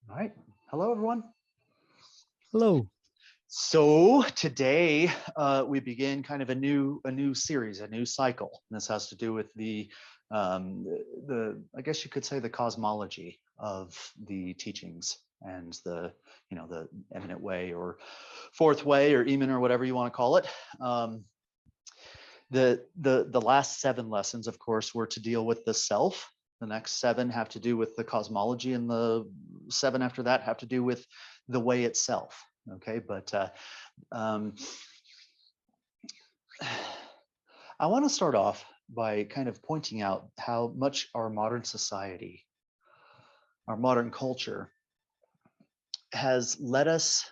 All right. Hello, everyone. Hello. So today we begin kind of a new series, a new cycle. And this has to do with the I guess you could say the cosmology of the teachings and the eminent way or fourth way or emin or whatever you want to call it. The last 7 lessons, of course, were to deal with the self. The next 7 have to do with the cosmology, and the 7 after that have to do with the way itself. Okay, but I want to start off by kind of pointing out how much our modern society, our modern culture, has led us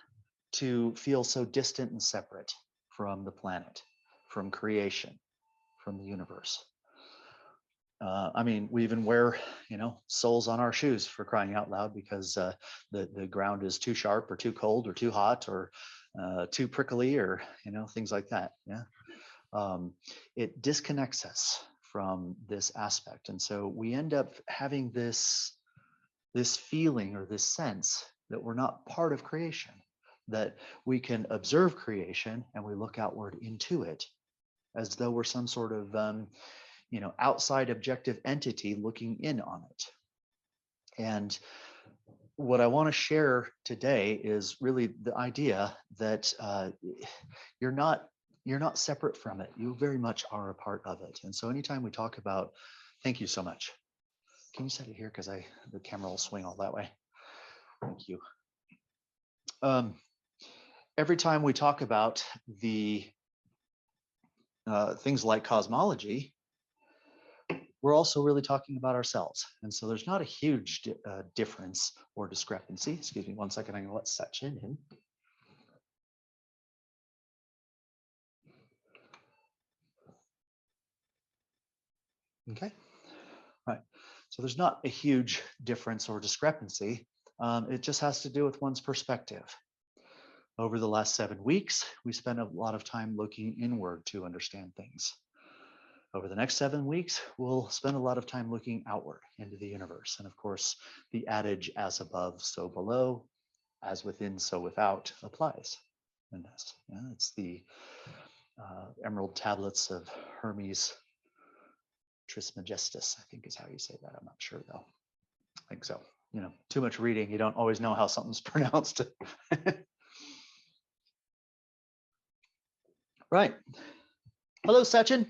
to feel so distant and separate from the planet, from creation, from the universe. I mean, we even wear, soles on our shoes, for crying out loud, because the ground is too sharp or too cold or too hot or too prickly or, things like that. Yeah. It disconnects us from this aspect. And so we end up having this feeling or this sense that we're not part of creation, that we can observe creation and we look outward into it as though we're some sort of outside objective entity looking in on it. And what I want to share today is really the idea that you're not separate from it. You very much are a part of it. And so anytime we talk about, thank you so much. Can you set it here? Because the camera will swing all that way. Thank you. Every time we talk about the things like cosmology, we're also really talking about ourselves. And so there's not a huge difference or discrepancy. Excuse me 1 second, I'm gonna let Sachin in. Okay, all right. So there's not a huge difference or discrepancy. It just has to do with one's perspective. Over the last 7 weeks, we spent a lot of time looking inward to understand things. Over the next 7 weeks, we'll spend a lot of time looking outward into the universe. And of course, the adage, as above, so below, as within, so without, applies in this. Yeah, it's the emerald tablets of Hermes Trismegistus, I think is how you say that. I'm not sure though. I think so. Too much reading, you don't always know how something's pronounced. Right. Hello, Sachin.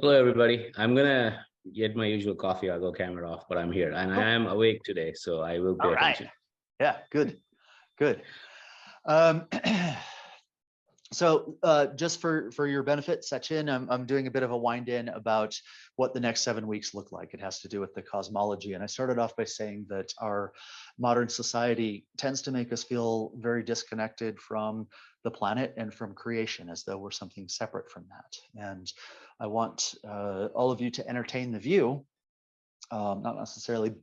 Hello, everybody. I'm gonna get my usual coffee. I'll go camera off, but I'm here and I am awake today, so I will pay attention. Yeah, good. So just for your benefit, Sachin, I'm doing a bit of a wind in about what the next 7 weeks look like. It has to do with the cosmology. And I started off by saying that our modern society tends to make us feel very disconnected from the planet and from creation, as though we're something separate from that. And I want all of you to entertain the view, not necessarily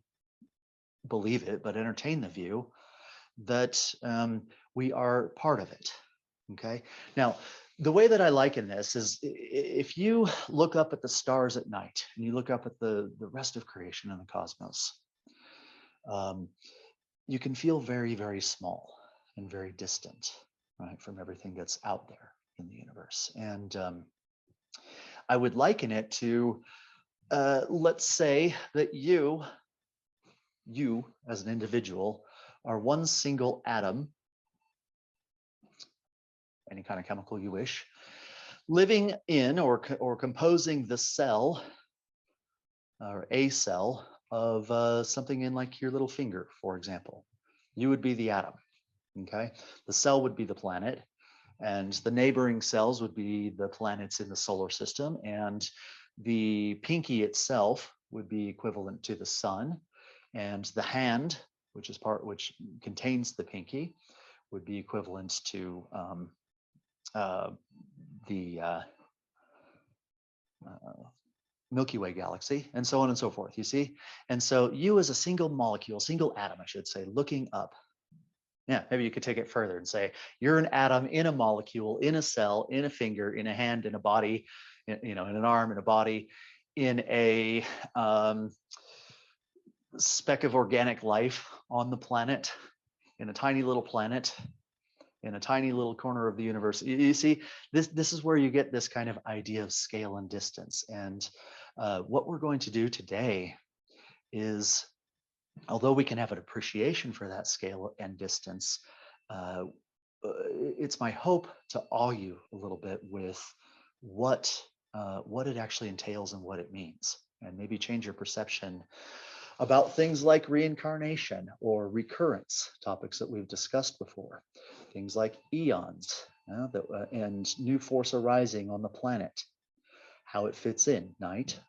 believe it, but entertain the view that we are part of it. Okay. Now, the way that I liken this is, if you look up at the stars at night and you look up at the rest of creation and the cosmos, you can feel very, very small and very distant, right, from everything that's out there in the universe. And I would liken it to, let's say that you as an individual are one single atom, any kind of chemical you wish, living in or composing the cell or a cell of something in like your little finger, for example. You would be the atom. Okay, the cell would be the planet, and the neighboring cells would be the planets in the solar system, and the pinky itself would be equivalent to the sun, and the hand, which contains the pinky, would be equivalent to the Milky Way galaxy, and so on and so forth, you see? And so you, as a single molecule, single atom, I should say, looking up. Yeah, maybe you could take it further and say, you're an atom in a molecule, in a cell, in a finger, in a hand, in a body, in an arm, in a body, in a speck of organic life on the planet, in a tiny little planet, in a tiny little corner of the universe. You see, this is where you get this kind of idea of scale and distance. And what we're going to do today is, although we can have an appreciation for that scale and distance, it's my hope to awe you a little bit with what it actually entails and what it means, and maybe change your perception about things like reincarnation or recurrence, topics that we've discussed before, things like eons, and new force arising on the planet, how it fits in, night,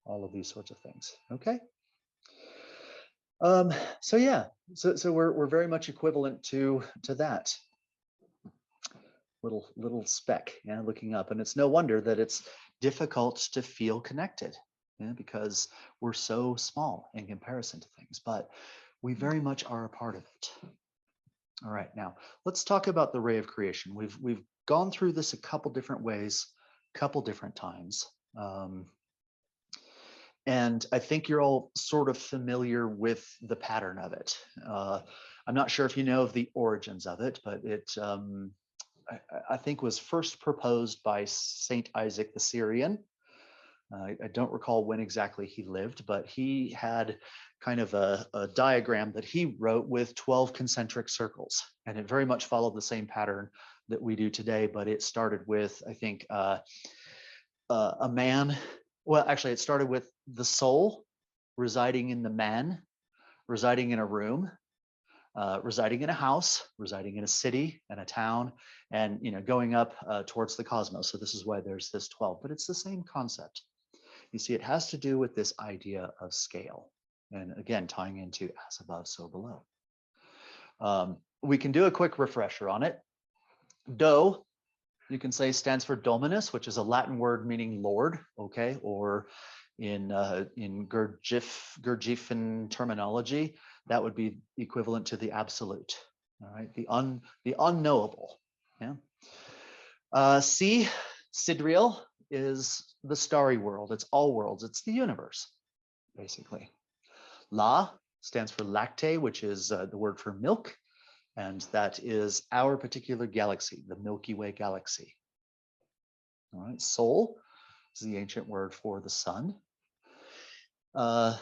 all of these sorts of things. Okay. So yeah, so we're very much equivalent to that little speck, looking up, and it's no wonder that it's difficult to feel connected, because we're so small in comparison to things, but we very much are a part of it. All right, now let's talk about the ray of creation. We've gone through this a couple different ways, couple different times. And I think you're all sort of familiar with the pattern of it. I'm not sure if you know of the origins of it, but it, I think, was first proposed by Saint Isaac the Syrian. I don't recall when exactly he lived, but he had kind of a diagram that he wrote with 12 concentric circles, and it very much followed the same pattern that we do today. But it started with, I think, a man. Well, actually, it started with the soul residing in the man, residing in a room, residing in a house, residing in a city and a town, and going up towards the cosmos. So this is why there's this 12, but it's the same concept. You see, it has to do with this idea of scale, and again, tying into as above, so below. We can do a quick refresher on it. Do, you can say, stands for Dominus, which is a Latin word meaning Lord, okay? Or in Gurdjieffan terminology, that would be equivalent to the absolute, all right? The unknowable, yeah? C, Sidriel, is the starry world. It's all worlds. It's the universe, basically. La stands for lacte, which is the word for milk. And that is our particular galaxy, the Milky Way galaxy. All right, Sol is the ancient word for the sun. Fa,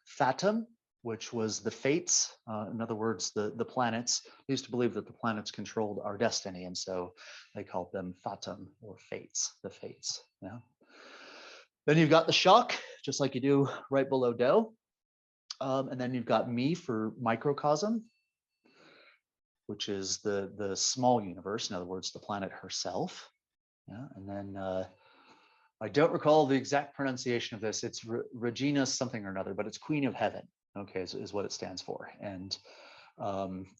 Fatum, which was the fates. In other words, the planets. They used to believe that the planets controlled our destiny, and so they called them Fatum, or fates, the fates. Yeah. Then you've got the shock, just like you do right below Do. And then you've got Me for microcosm, which is the small universe. In other words, the planet herself. Yeah. And then I don't recall the exact pronunciation of this. It's Regina something or another, but it's Queen of Heaven, okay, is what it stands for. And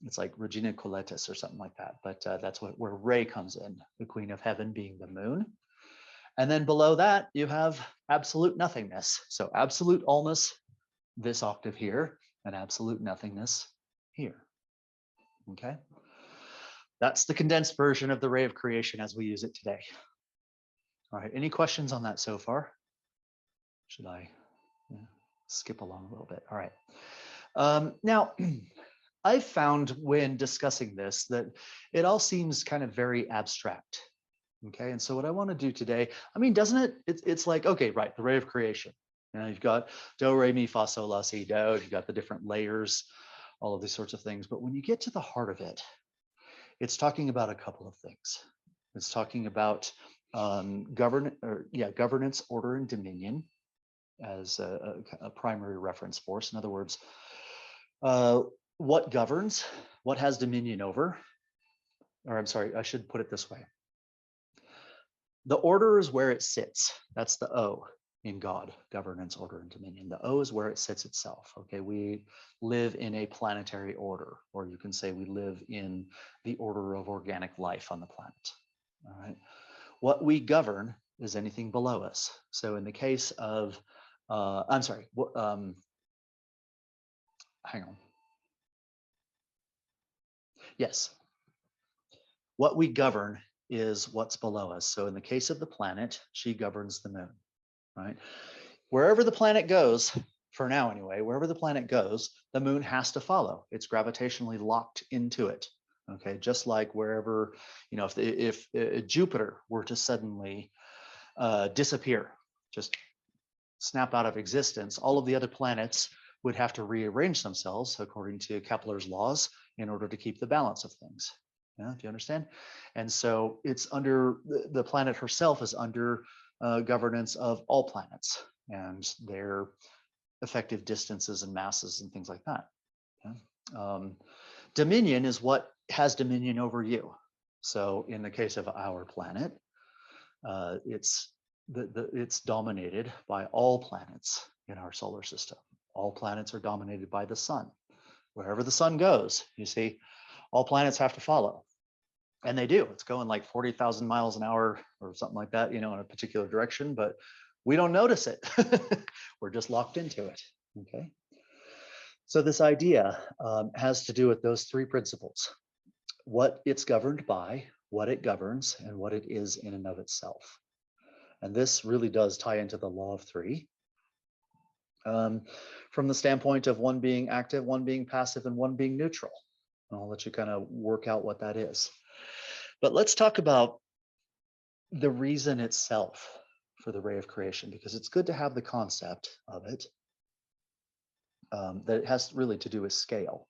it's like Regina Coletis or something like that, but that's where Ray comes in, the Queen of Heaven being the moon. And then below that, you have absolute nothingness. So absolute allness, this octave here, and absolute nothingness here, okay? That's the condensed version of the ray of creation as we use it today. All right, any questions on that so far? Should I skip along a little bit? All right. Now, I've found when discussing this that it all seems kind of very abstract. Okay, and so what I want to do today, I mean, doesn't it? It's like, okay, right, the ray of creation. You've got do, re, mi, fa, sol, la, si, do. You've got the different layers, all of these sorts of things. But when you get to the heart of it, it's talking about a couple of things. It's talking about governance, order, and dominion as a primary reference force. In other words, what governs, what has dominion over, or I'm sorry, I should put it this way. The order is where it sits. That's the O in God, governance, order, and dominion. The O is where it sits itself. Okay, we live in a planetary order, or you can say we live in the order of organic life on the planet. All right. What we govern is anything below us. So in the case of, I'm sorry, hang on. Yes. What we govern is what's below us. So in the case of the planet, she governs the moon, right? Wherever the planet goes, for now anyway, wherever the planet goes, the moon has to follow. It's gravitationally locked into it. Okay, just like wherever, if Jupiter were to suddenly disappear, just snap out of existence, all of the other planets would have to rearrange themselves according to Kepler's laws in order to keep the balance of things. Yeah, do you understand? And so it's under the planet herself is under governance of all planets and their effective distances and masses and things like that. Yeah? Dominion is what has dominion over you. So in the case of our planet, it's dominated by all planets in our solar system. All planets are dominated by the sun. Wherever the sun goes, you see, all planets have to follow. And they do. It's going like 40,000 miles an hour or something like that, in a particular direction, but we don't notice it. We're just locked into it. Okay. So this idea has to do with those three principles: what it's governed by, what it governs, and what it is in and of itself. And this really does tie into the law of three. From the standpoint of one being active, one being passive, and one being neutral. I'll let you kind of work out what that is. But let's talk about the reason itself for the ray of creation, because it's good to have the concept of it, that it has really to do with scale.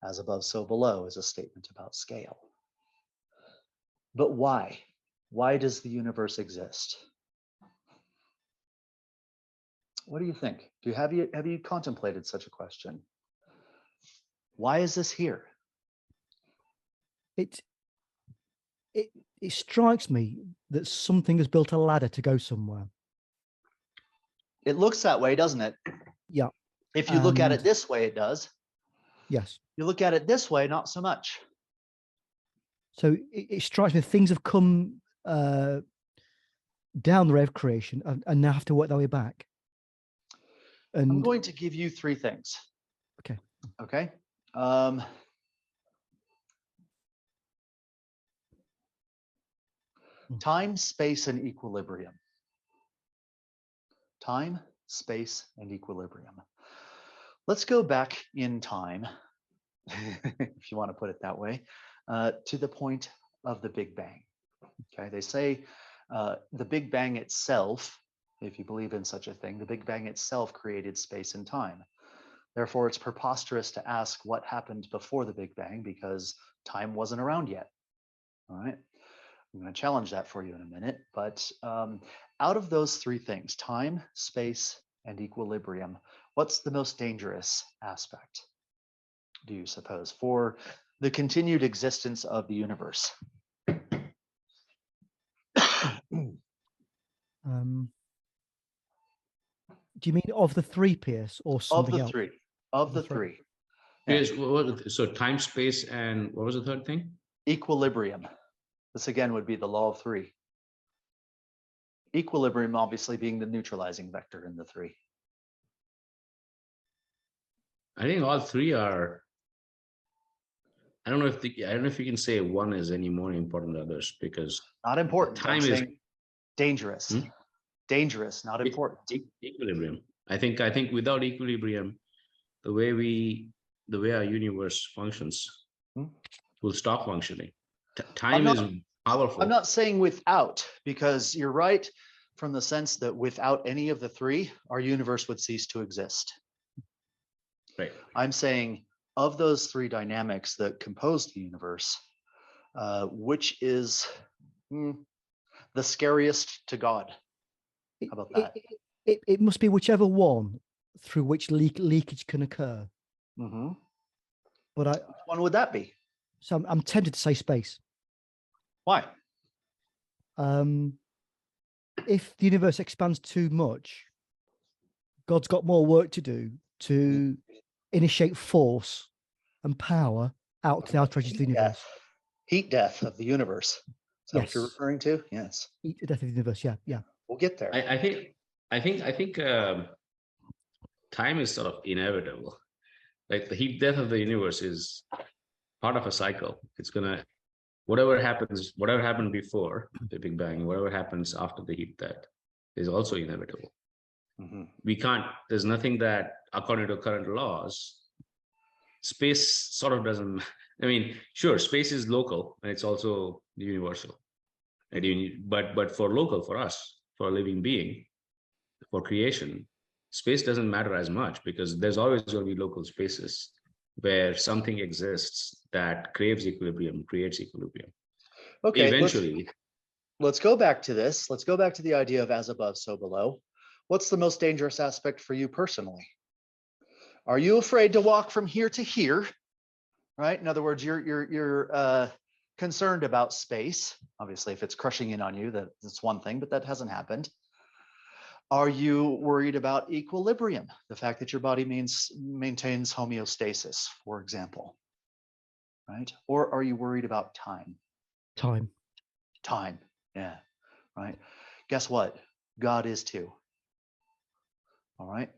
As above, so below is a statement about scale. But why? Why does the universe exist? What do you think? Have you contemplated such a question? Why is this here? It strikes me that something has built a ladder to go somewhere. It looks that way, doesn't it? Yeah. If you look at it this way, it does. Yes. You look at it this way, not so much. So it strikes me things have come down the ray of creation and now have to work their way back. And I'm going to give you three things. Okay. Okay. Time, space, and equilibrium. Time, space, and equilibrium. Let's go back in time, if you want to put it that way, to the point of the Big Bang. Okay, they say the Big Bang itself, if you believe in such a thing, the Big Bang itself created space and time. Therefore, it's preposterous to ask what happened before the Big Bang because time wasn't around yet. All right. I'm going to challenge that for you in a minute, but out of those three things, time, space, and equilibrium, what's the most dangerous aspect, do you suppose, for the continued existence of the universe? Do you mean of the three, Pierce, or something else? Of the three. Yes. So time, space, and what was the third thing? Equilibrium. This again would be the law of three. Equilibrium obviously being the neutralizing vector in the three. I think all three are. I don't know if you can say one is any more important than others, because not important. Time is dangerous. Dangerous, not important. Equilibrium. I think without equilibrium, the way our universe functions will stop functioning. Time is powerful. I'm not saying without, because you're right from the sense that without any of the three, our universe would cease to exist. Right. I'm saying of those three dynamics that compose the universe, which is the scariest to God? How about that? It must be whichever one through which leakage can occur. Mm-hmm. But which one would that be? So I'm tempted to say space. Why? If the universe expands too much, God's got more work to do to initiate force and power out to the outer edges of the universe. Heat death of the universe. Is that Yes. what you're referring to? Yes. Heat death of the universe. Yeah. We'll get there. I think time is sort of inevitable. Like the heat death of the universe is part of a cycle. It's gonna whatever happened before the Big Bang, whatever happens after the heat death is also inevitable. Mhm. We can't, there's nothing that, according to current laws, space sort of doesn't, I mean, sure, space is local and it's also universal. But for local, for us, for a living being, for creation, space doesn't matter as much, because there's always going to be local spaces where something exists that craves equilibrium, creates equilibrium. Okay, Eventually, let's go back to this. Let's go back to the idea of as above, so below. What's the most dangerous aspect for you personally? Are you afraid to walk from here to here? Right? In other words, you're concerned about space. Obviously, if it's crushing in on you, that's one thing, but that hasn't happened. Are you worried about equilibrium? The fact that your body maintains homeostasis, for example, right? Or are you worried about time? Time. Time, yeah, right. Guess what? God is too. All right.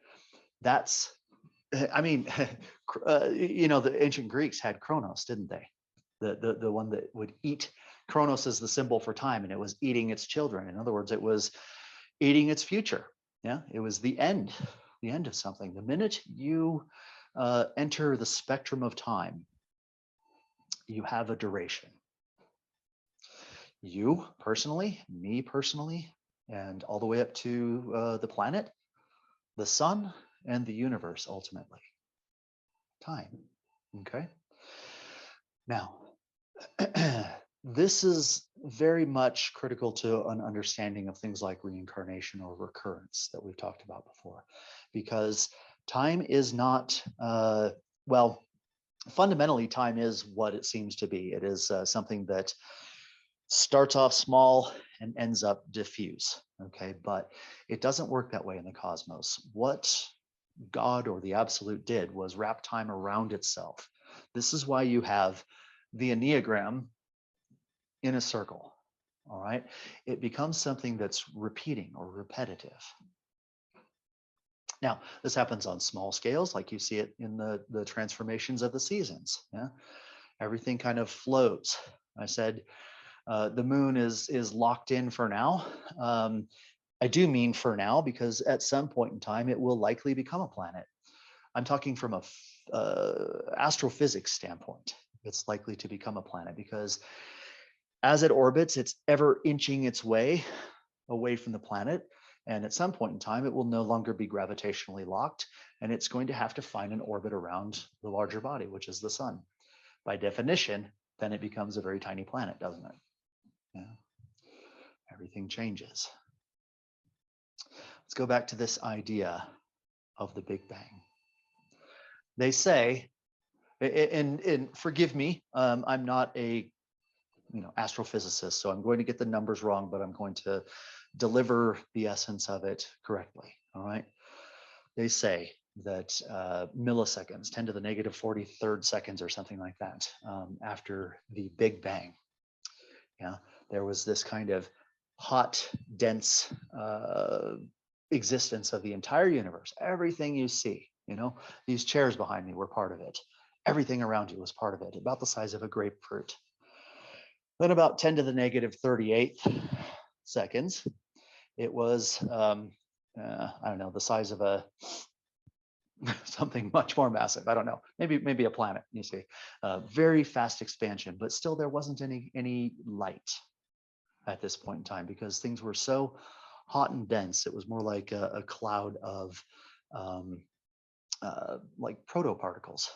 That's, I mean, the ancient Greeks had Chronos, didn't they? The one that would eat. Chronos is the symbol for time, and it was eating its children. In other words, it was eating its future. Yeah, it was the end of something. The minute you enter the spectrum of time, you have a duration. You personally, me personally, and all the way up to the planet, the sun, and the universe ultimately. Time. Okay. Now, this is very much critical to an understanding of things like reincarnation or recurrence that we've talked about before, because time is not, well, fundamentally, time is what it seems to be. It is something that starts off small and ends up diffuse. Okay, but it doesn't work that way in the cosmos. What God or the Absolute did was wrap time around itself. This is why you have the Enneagram in a circle. All right, it becomes something that's repeating or repetitive. Now, this happens on small scales, like you see it in the transformations of the seasons. Yeah, everything kind of flows. I said the moon is locked in for now. I do mean for now, because at some point in time it will likely become a planet. I'm talking from a astrophysics standpoint. It's likely to become a planet because as it orbits, it's ever inching its way away from the planet. And at some point in time, it will no longer be gravitationally locked, and it's going to have to find an orbit around the larger body, which is the sun. By definition, then it becomes a very tiny planet, doesn't it? Yeah. Everything changes. Let's go back to this idea of the Big Bang. They say, and forgive me, I'm not a astrophysicist, so I'm going to get the numbers wrong, but I'm going to deliver the essence of it correctly. All right. They say that milliseconds, 10 to the negative 43rd seconds or something like that, after the Big Bang, yeah, there was this kind of hot, dense existence of the entire universe. Everything you see, these chairs behind me were part of it. Everything around you was part of it, about the size of a grapefruit. Then about 10 to the negative 38th seconds, it was, I don't know, the size of a something much more massive. I don't know, maybe a planet. You see, very fast expansion, but still there wasn't any light at this point in time because things were so hot and dense. It was more like a cloud of like protoparticles,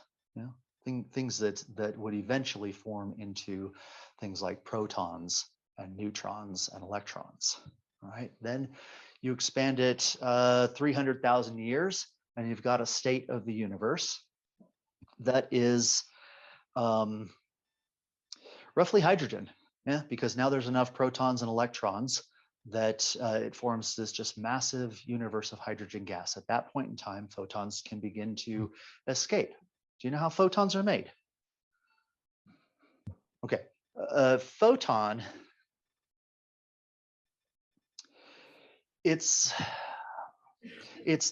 things that would eventually form into things like protons and neutrons and electrons. All right, then you expand it 300,000 years, and you've got a state of the universe that is roughly hydrogen. Yeah, because now there's enough protons and electrons that it forms this just massive universe of hydrogen gas. At that point in time, photons can begin to escape. Do you know how photons are made? Okay, a photon, it's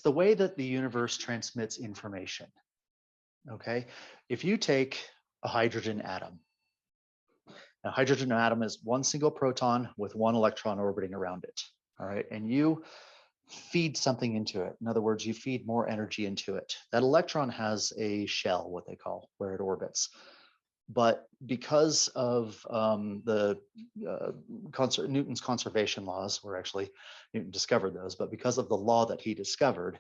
the way that the universe transmits information. Okay, if you take a hydrogen atom, a hydrogen atom is one single proton with one electron orbiting around it. All right, and you feed something into it. In other words, you feed more energy into it. That electron has a shell, what they call, where it orbits. But because of Newton's conservation laws, or actually Newton discovered those, but because of the law that he discovered,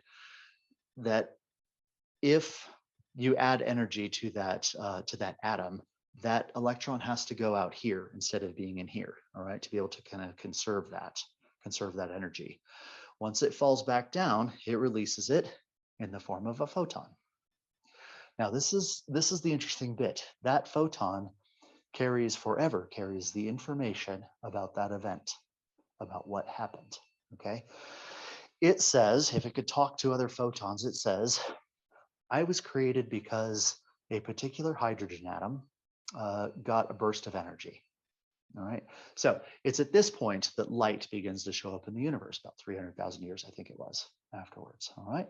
that if you add energy to that atom, that electron has to go out here instead of being in here, all right, to be able to kind of conserve that energy. Once it falls back down, it releases it in the form of a photon. Now, this is the interesting bit. That photon carries the information about that event, about what happened, okay? It says, if it could talk to other photons, it says, I was created because a particular hydrogen atom got a burst of energy. All right. So it's at this point that light begins to show up in the universe, about 300,000 years, I think it was, afterwards. All right.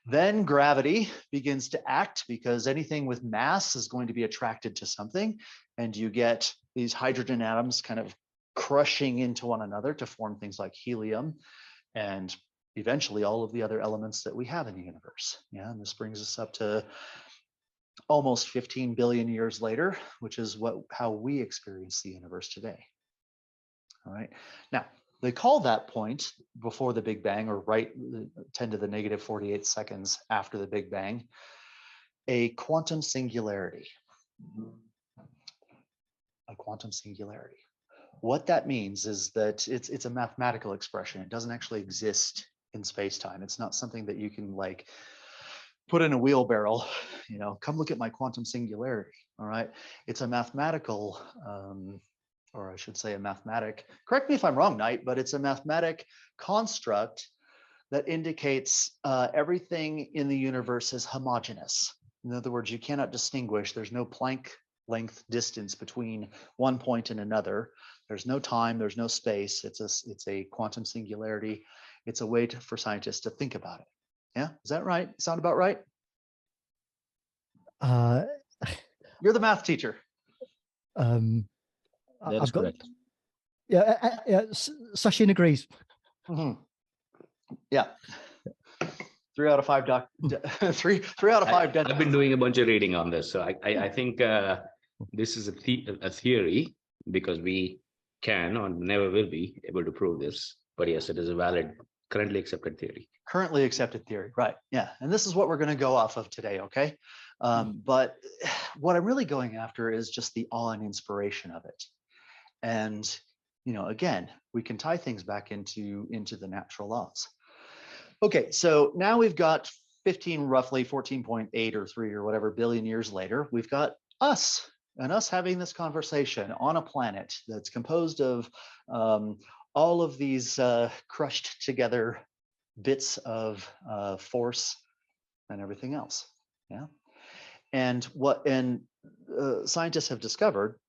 Then gravity begins to act, because anything with mass is going to be attracted to something. And you get these hydrogen atoms kind of crushing into one another to form things like helium and eventually all of the other elements that we have in the universe. Yeah. And this brings us up to almost 15 billion years later, which is how we experience the universe today. All right. Now, they call that point before the Big Bang, or right 10 to the negative 48 seconds after the Big Bang, a quantum singularity. A quantum singularity. What that means is that it's a mathematical expression. It doesn't actually exist in space-time. It's not something that you can like put in a wheelbarrow, come look at my quantum singularity. All right. It's a mathematical, or I should say a mathematic, correct me if I'm wrong, Knight, but it's a mathematic construct that indicates everything in the universe is homogeneous. In other words, you cannot distinguish. There's no Planck length distance between one point and another. There's no time, there's no space. It's a quantum singularity. It's a way for scientists to think about it. Yeah, is that right? Sound about right? You're the math teacher. That is correct. Yeah, Sachin agrees. Mm-hmm. Yeah. 3 out of 5 three out of 5 I've been doing a bunch of reading on this, so I think this is a theory, because we can or never will be able to prove this. But yes, it is a valid, currently accepted theory. Currently accepted theory, right? Yeah, and this is what we're going to go off of today, okay? But what I'm really going after is just the awe and inspiration of it. And again, we can tie things back into the natural laws. Okay, so now we've got roughly 14.8 or 3 or whatever billion years later, we've got us having this conversation on a planet that's composed of all of these crushed together bits of force and everything else. Yeah. And scientists have discovered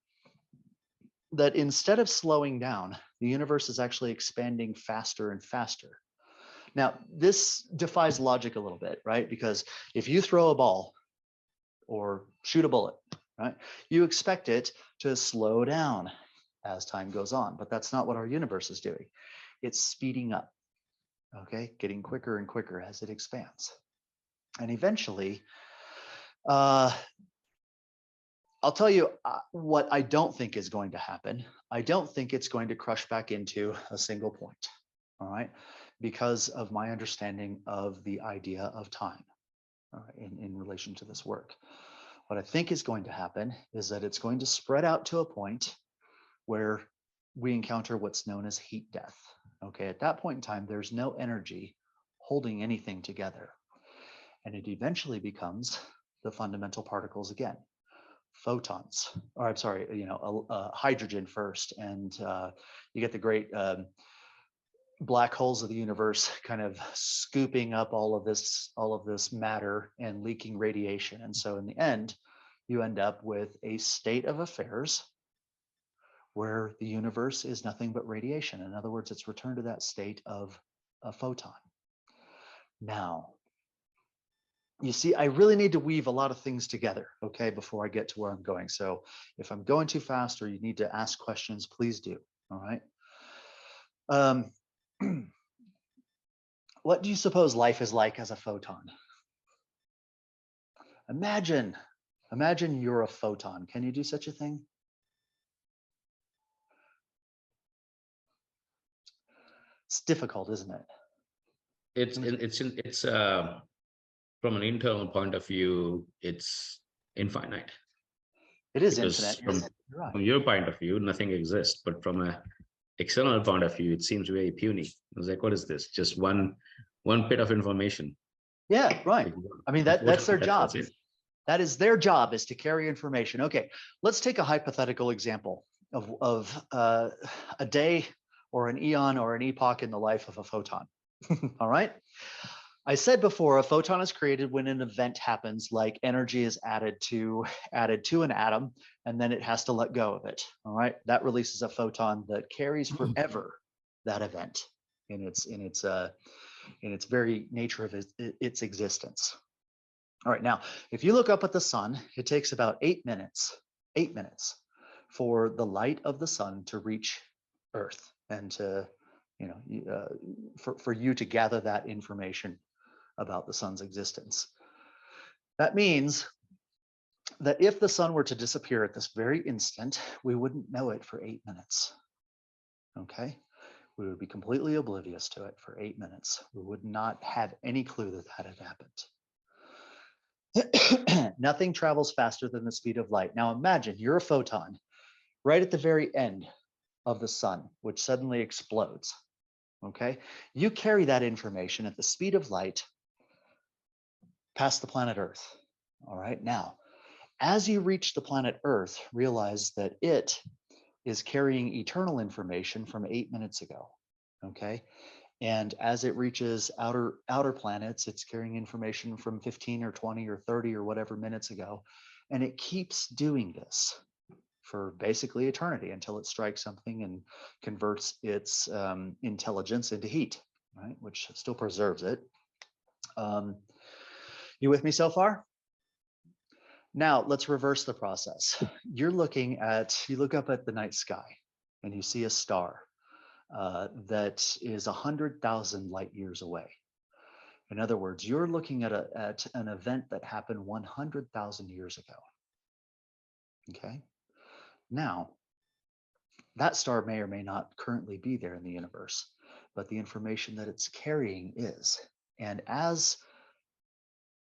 that instead of slowing down, the universe is actually expanding faster and faster. Now, this defies logic a little bit, right? Because if you throw a ball or shoot a bullet, right, you expect it to slow down as time goes on, but that's not what our universe is doing. It's speeding up, okay, getting quicker and quicker as it expands. And eventually, I'll tell you what I don't think is going to happen. I don't think it's going to crush back into a single point, all right, because of my understanding of the idea of time in relation to this work. What I think is going to happen is that it's going to spread out to a point where we encounter what's known as heat death. Okay, at that point in time, there's no energy holding anything together. And it eventually becomes the fundamental particles again. Photons, or I'm sorry, hydrogen first, and you get the great black holes of the universe kind of scooping up all of this matter and leaking radiation. And so in the end, you end up with a state of affairs where the universe is nothing but radiation. In other words, it's returned to that state of a photon. Now, you see, I really need to weave a lot of things together, okay, before I get to where I'm going. So if I'm going too fast or you need to ask questions, please do, all right? what do you suppose life is like as a photon? Imagine you're a photon. Can you do such a thing? It's difficult, isn't it? It's from an internal point of view, it's infinite. It is Because infinite. You're right. from your point of view, nothing exists. But from a external point of view, it seems very puny. I was like, what is this? Just one bit of information. Yeah, right. I mean, that's their job. That's it. That is their job, is to carry information. Okay, let's take a hypothetical example of a day or an eon or an epoch in the life of a photon. All right. I said before, a photon is created when an event happens, like energy is added to an atom, and then it has to let go of it. All right, that releases a photon that carries forever that event in its very nature of its existence. All right, now if you look up at the sun, it takes about 8 minutes for the light of the sun to reach Earth and to for you to gather that information about the sun's existence. That means that if the sun were to disappear at this very instant, we wouldn't know it for 8 minutes. Okay? We would be completely oblivious to it for 8 minutes. We would not have any clue that that had happened. Nothing travels faster than the speed of light. Now imagine you're a photon right at the very end of the sun, which suddenly explodes. Okay? You carry that information at the speed of light past the planet Earth. All right. Now, as you reach the planet Earth, realize that it is carrying eternal information from 8 minutes ago. Okay. And as it reaches outer planets, it's carrying information from 15 or 20 or 30 or whatever minutes ago. And it keeps doing this for basically eternity until it strikes something and converts its intelligence into heat, right? Which still preserves it. You with me so far? Now let's reverse the process. You look up at the night sky and you see a star that is 100,000 light years away. In other words, you're looking at an event that happened 100,000 years ago. Okay. Now, that star may or may not currently be there in the universe, but the information that it's carrying is. And as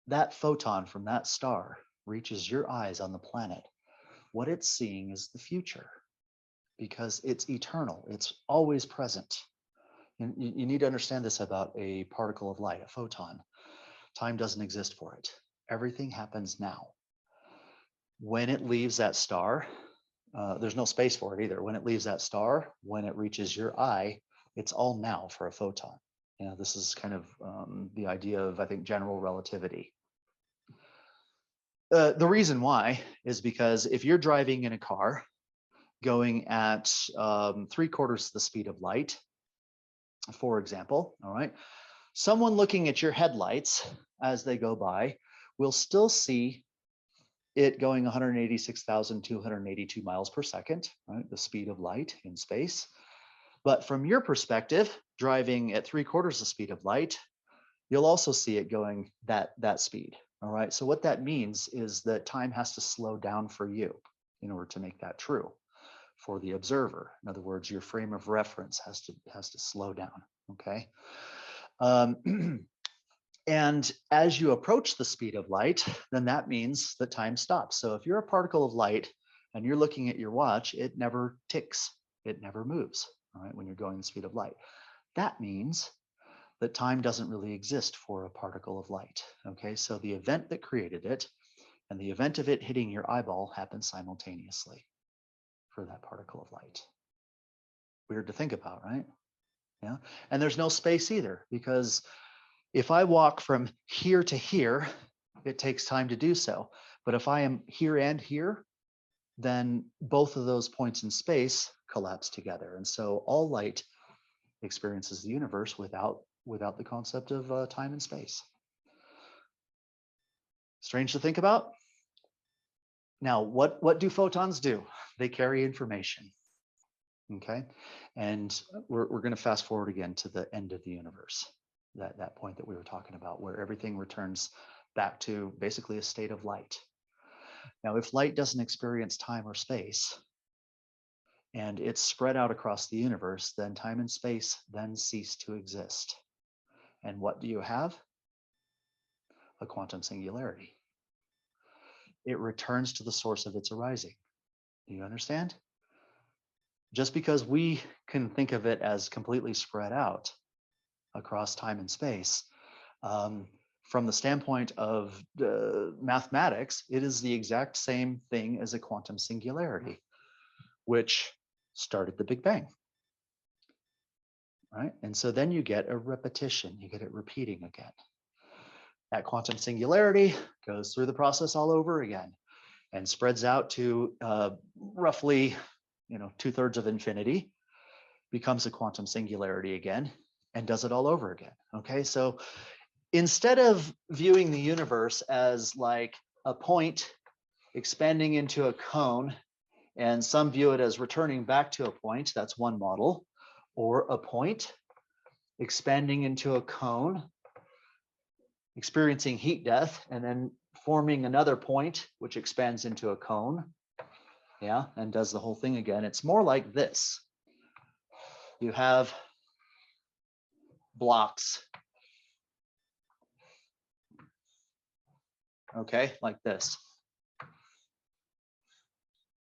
that photon from that star reaches your eyes on the planet, what it's seeing is the future, because it's eternal. It's always present. And you need to understand this about a particle of light, a photon. Time doesn't exist for it. Everything happens now. When it leaves that star, there's no space for it either. When it leaves that star, when it reaches your eye, it's all now for a photon. This is kind of the idea of, I think, general relativity. The reason why is because if you're driving in a car going at 3/4 the speed of light, for example, all right, someone looking at your headlights as they go by will still see it going 186,282 miles per second, right? The speed of light in space. But from your perspective, driving at 3/4 the speed of light, you'll also see it going that speed. All right. So what that means is that time has to slow down for you in order to make that true for the observer. In other words, your frame of reference has to slow down. Okay. And as you approach the speed of light, then that means that time stops. So if you're a particle of light and you're looking at your watch, it never ticks, it never moves. All right, when you're going the speed of light, that means that time doesn't really exist for a particle of light. Okay, so the event that created it and the event of it hitting your eyeball happens simultaneously for that particle of light. Weird to think about, right? Yeah, and there's no space either, because if I walk from here to here, it takes time to do so. But if I am here and here, then both of those points in space collapse together. And so all light experiences the universe without the concept of time and space. Strange to think about. Now, what do photons do? They carry information. Okay, and we're going to fast forward again to the end of the universe. that point that we were talking about, where everything returns back to basically a state of light. Now, if light doesn't experience time or space, and it's spread out across the universe, then time and space then cease to exist. And what do you have? A quantum singularity. It returns to the source of its arising. Do you understand? Just because we can think of it as completely spread out across time and space, from the standpoint of mathematics, it is the exact same thing as a quantum singularity, which started the Big Bang. Right? And so then you get a repetition, you get it repeating again. That quantum singularity goes through the process all over again and spreads out to roughly, 2/3 of infinity, becomes a quantum singularity again, and does it all over again. Okay, so instead of viewing the universe as like a point expanding into a cone, and some view it as returning back to a point, that's one model, or a point expanding into a cone, experiencing heat death, and then forming another point, which expands into a cone, yeah, and does the whole thing again. It's more like this. You have blocks, okay, like this.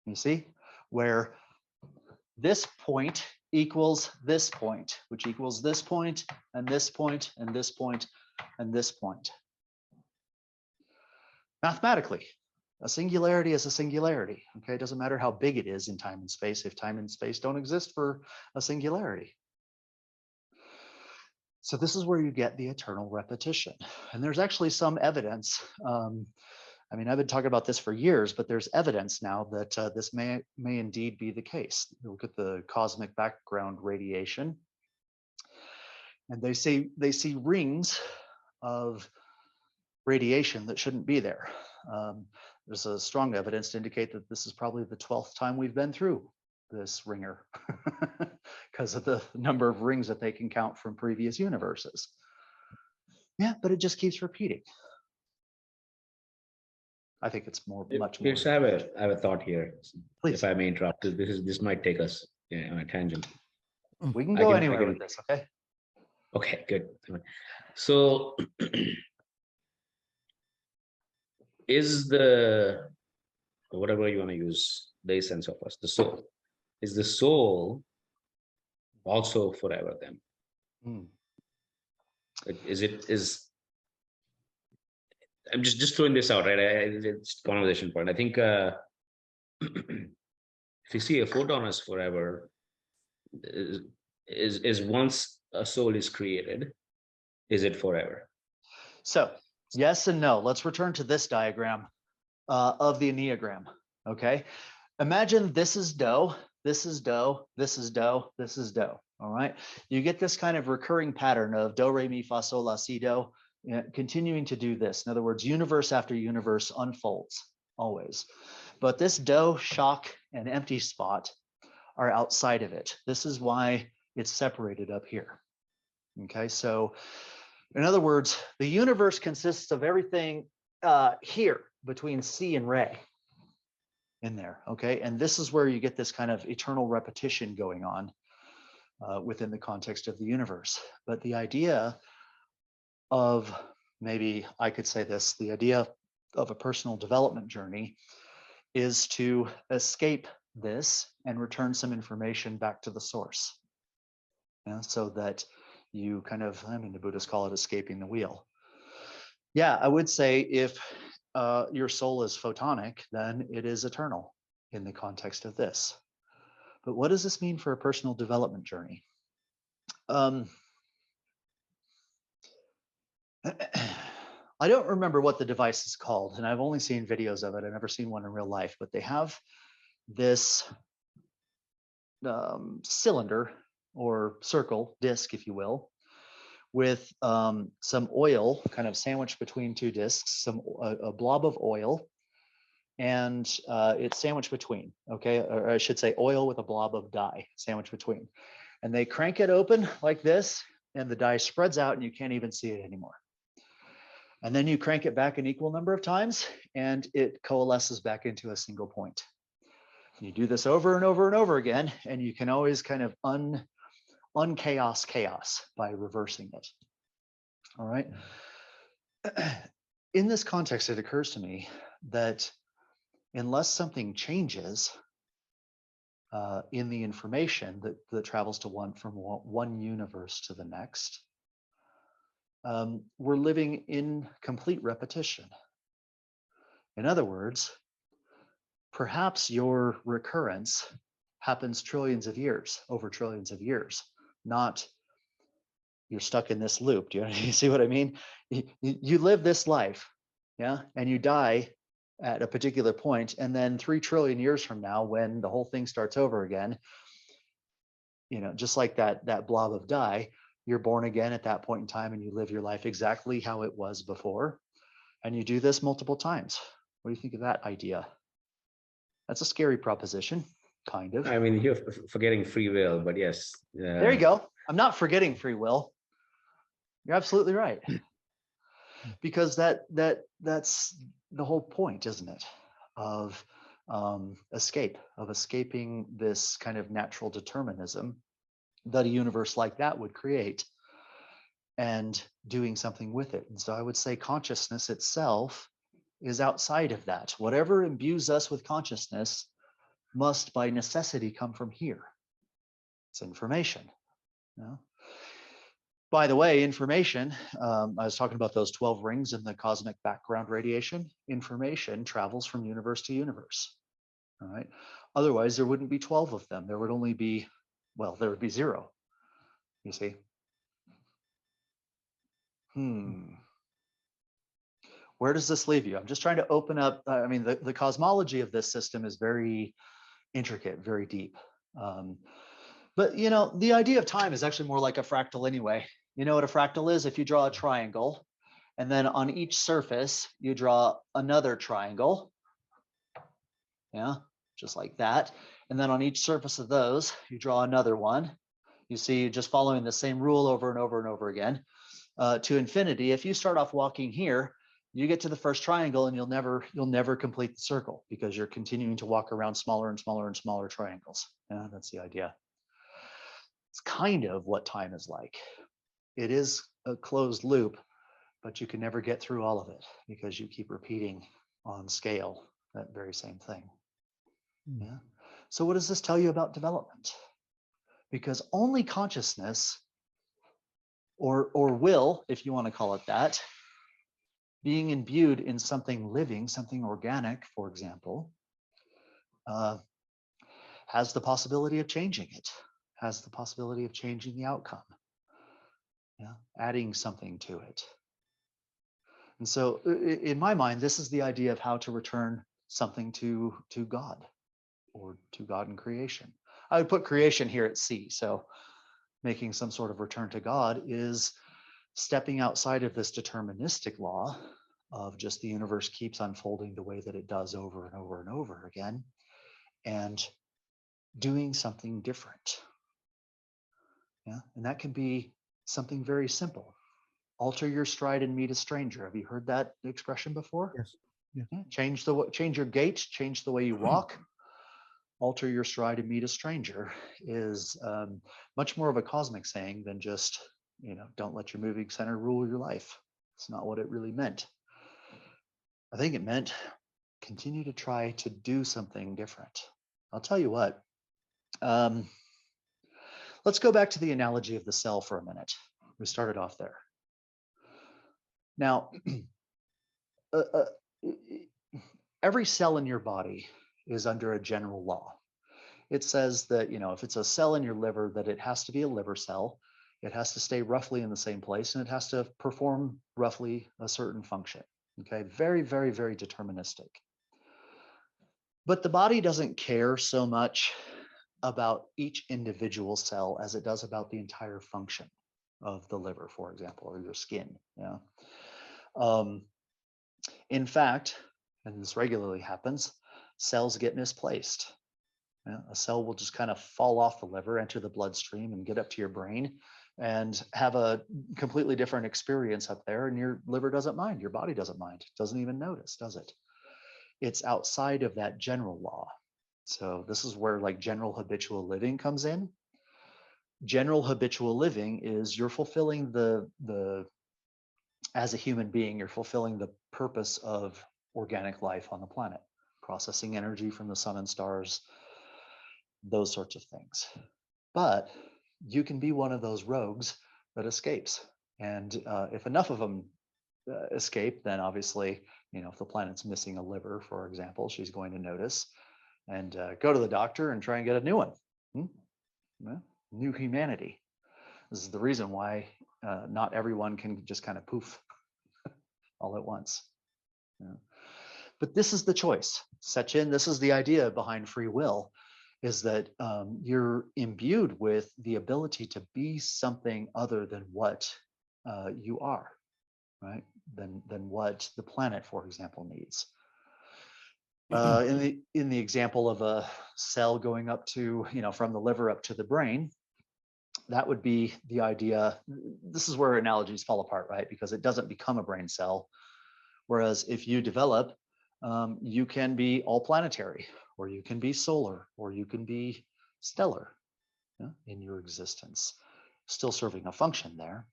You see, where this point equals this point, which equals this point, and this point, and this point, and this point. Mathematically, a singularity is a singularity. Okay, it doesn't matter how big it is in time and space if time and space don't exist for a singularity. So this is where you get the eternal repetition. And there's actually some evidence. I mean, I've been talking about this for years, but there's evidence now that this may indeed be the case. You look at the cosmic background radiation, and they see rings of radiation that shouldn't be there. There's a strong evidence to indicate that this is probably the 12th time we've been through this ringer because of the number of rings that they can count from previous universes. Yeah, but it just keeps repeating. I think it's much more. Yes, I have a thought here. Please. If I may interrupt, this might take us on a tangent. We can go anywhere with this, okay? Okay, good. So is the, whatever you want to use, the essence of us, the soul, is the soul also forever then? I'm just throwing this out, right? It's conversation point. I think if you see a photon as forever, is once a soul is created, is it forever? So yes and no. Let's return to this diagram of the Enneagram. Okay, imagine this is do, this is do, this is do, this is do. All right, you get this kind of recurring pattern of do, re, mi, fa, sol, la, si, do, continuing to do this. In other words, universe after universe unfolds always. But this do, shock, and empty spot are outside of it. This is why it's separated up here. Okay, so in other words, the universe consists of everything here between C and Re in there. Okay, and this is where you get this kind of eternal repetition going on within the context of the universe. But the idea of, maybe I could say this, the idea of a personal development journey is to escape this and return some information back to the source. So that you kind of, I mean, the Buddhists call it escaping the wheel. Yeah, I would say if your soul is photonic, then it is eternal in the context of this. But what does this mean for a personal development journey? I don't remember what the device is called, and I've only seen videos of it. I've never seen one in real life, but they have this cylinder or circle, disc, if you will, with some oil kind of sandwiched between two discs, a blob of oil, and it's sandwiched between, okay? Or I should say oil with a blob of dye sandwiched between. And they crank it open like this, and the dye spreads out and you can't even see it anymore. And then you crank it back an equal number of times and it coalesces back into a single point. You do this over and over and over again, and you can always kind of unchaos chaos by reversing it. All right. In this context, it occurs to me that unless something changes in the information that travels from one universe to the next, we're living in complete repetition. In other words, perhaps your recurrence happens trillions of years, over trillions of years, not you're stuck in this loop. Do you see what I mean? You live this life, yeah, and you die at a particular point, and then 3 trillion years from now, when the whole thing starts over again, just like that blob of dye, you're born again at that point in time, and you live your life exactly how it was before, and you do this multiple times. What do you think of that idea? That's a scary proposition, kind of. I mean, you're forgetting free will, but yes. There you go. I'm not forgetting free will. You're absolutely right. Because that's the whole point, isn't it? Of escaping this kind of natural determinism that a universe like that would create, and doing something with it. And so I would say consciousness itself is outside of that. Whatever imbues us with consciousness must by necessity come from here. It's information. By the way, information, I was talking about those 12 rings in the cosmic background radiation. Information travels from universe to universe. All right. Otherwise, there wouldn't be 12 of them. There would only be, there would be 0. You see? Where does this leave you? I'm just trying to open up. I mean, the cosmology of this system is very intricate, very deep. But the idea of time is actually more like a fractal anyway. You know what a fractal is? If you draw a triangle, and then on each surface, you draw another triangle. Yeah, just like that. And then on each surface of those, you draw another one. You see, just following the same rule over and over and over again to infinity. If you start off walking here, you get to the first triangle and you'll never complete the circle, because you're continuing to walk around smaller and smaller and smaller triangles. Yeah, that's the idea. It's kind of what time is like. It is a closed loop, but you can never get through all of it because you keep repeating on scale that very same thing. Yeah. So what does this tell you about development? Because only consciousness, or will, if you want to call it that, being imbued in something living, something organic, for example, has the possibility of changing it, has the possibility of changing the outcome, adding something to it. And so in my mind, this is the idea of how to return something to God, or to God in creation. I would put creation here at C. So making some sort of return to God is stepping outside of this deterministic law of just the universe keeps unfolding the way that it does over and over and over again, and doing something different. Yeah, and that can be something very simple. Alter your stride and meet a stranger. Have you heard that expression before? Yes. Yeah. Change your gait, change the way you walk. Alter your stride and meet a stranger is much more of a cosmic saying than just, don't let your moving center rule your life. It's not what it really meant. I think it meant continue to try to do something different. I'll tell you what. Let's go back to the analogy of the cell for a minute. We started off there. Now, every cell in your body is under a general law. It says that, if it's a cell in your liver, that it has to be a liver cell. It has to stay roughly in the same place, and it has to perform roughly a certain function. Okay, very, very, very deterministic. But the body doesn't care so much about each individual cell as it does about the entire function of the liver, for example, or your skin. Yeah. In fact, and this regularly happens, cells get misplaced. A cell will just kind of fall off the liver, enter the bloodstream, and get up to your brain, and have a completely different experience up there, and your liver doesn't mind, your body doesn't mind, doesn't even notice, does it? It's outside of that general law. So this is where like general habitual living comes in. General habitual living is you're fulfilling the as a human being, you're fulfilling the purpose of organic life on the planet, processing energy from the sun and stars, those sorts of things. But you can be one of those rogues that escapes. And if enough of them escape, then obviously, if the planet's missing a liver, for example, she's going to notice and go to the doctor and try and get a new one. Well, new humanity. This is the reason why not everyone can just kind of poof all at once. But this is the choice. Sachin, this is the idea behind free will, is that you're imbued with the ability to be something other than what you are, right? Than what the planet, for example, needs. In the example of a cell going up to, from the liver up to the brain, that would be the idea. This is where analogies fall apart, right? Because it doesn't become a brain cell. Whereas if you develop, you can be all planetary, or you can be solar, or you can be stellar in your existence, still serving a function there.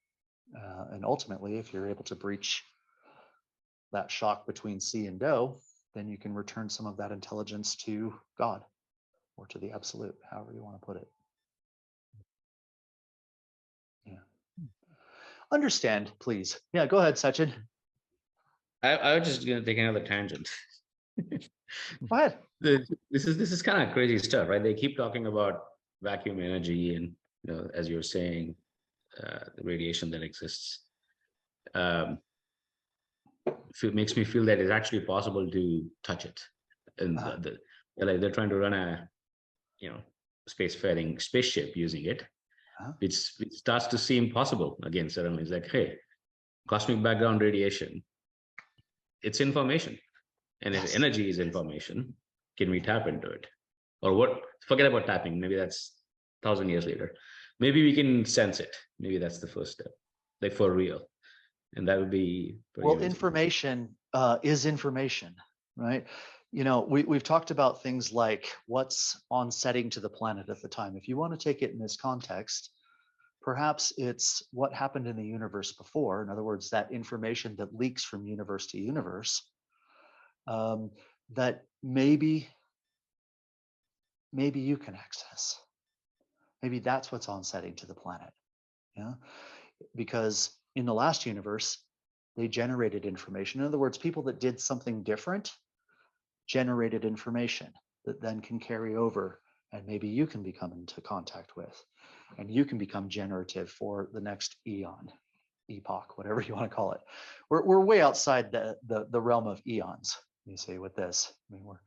And ultimately, if you're able to breach that shock between C and Do, then you can return some of that intelligence to God or to the absolute, however you want to put it. Yeah. Understand, please. Yeah, go ahead, Sachin. I was just going to take another tangent. Go ahead. This is kind of crazy stuff, right? They keep talking about vacuum energy and, as you're saying, the radiation that exists. It makes me feel that it's actually possible to touch it. And they're trying to run a, spacefaring spaceship using it. It starts to seem possible again. Suddenly it's like, hey, cosmic background radiation, it's information. And if energy is information, can we tap into it? Or what? Forget about tapping. Maybe that's 1,000 years later. Maybe we can sense it. Maybe that's the first step, like for real. And that would be well, amazing. Information is information, right? We've talked about things like what's on setting to the planet at the time. If you want to take it in this context, perhaps it's what happened in the universe before. In other words, that information that leaks from universe to universe, that maybe you can access. Maybe that's what's on setting to the planet. Yeah, because in the last universe, they generated information. In other words, people that did something different generated information that then can carry over, and maybe you can become into contact with, and you can become generative for the next epoch, whatever you want to call it. We're way outside the realm of eons, you see, with this. I mean, we're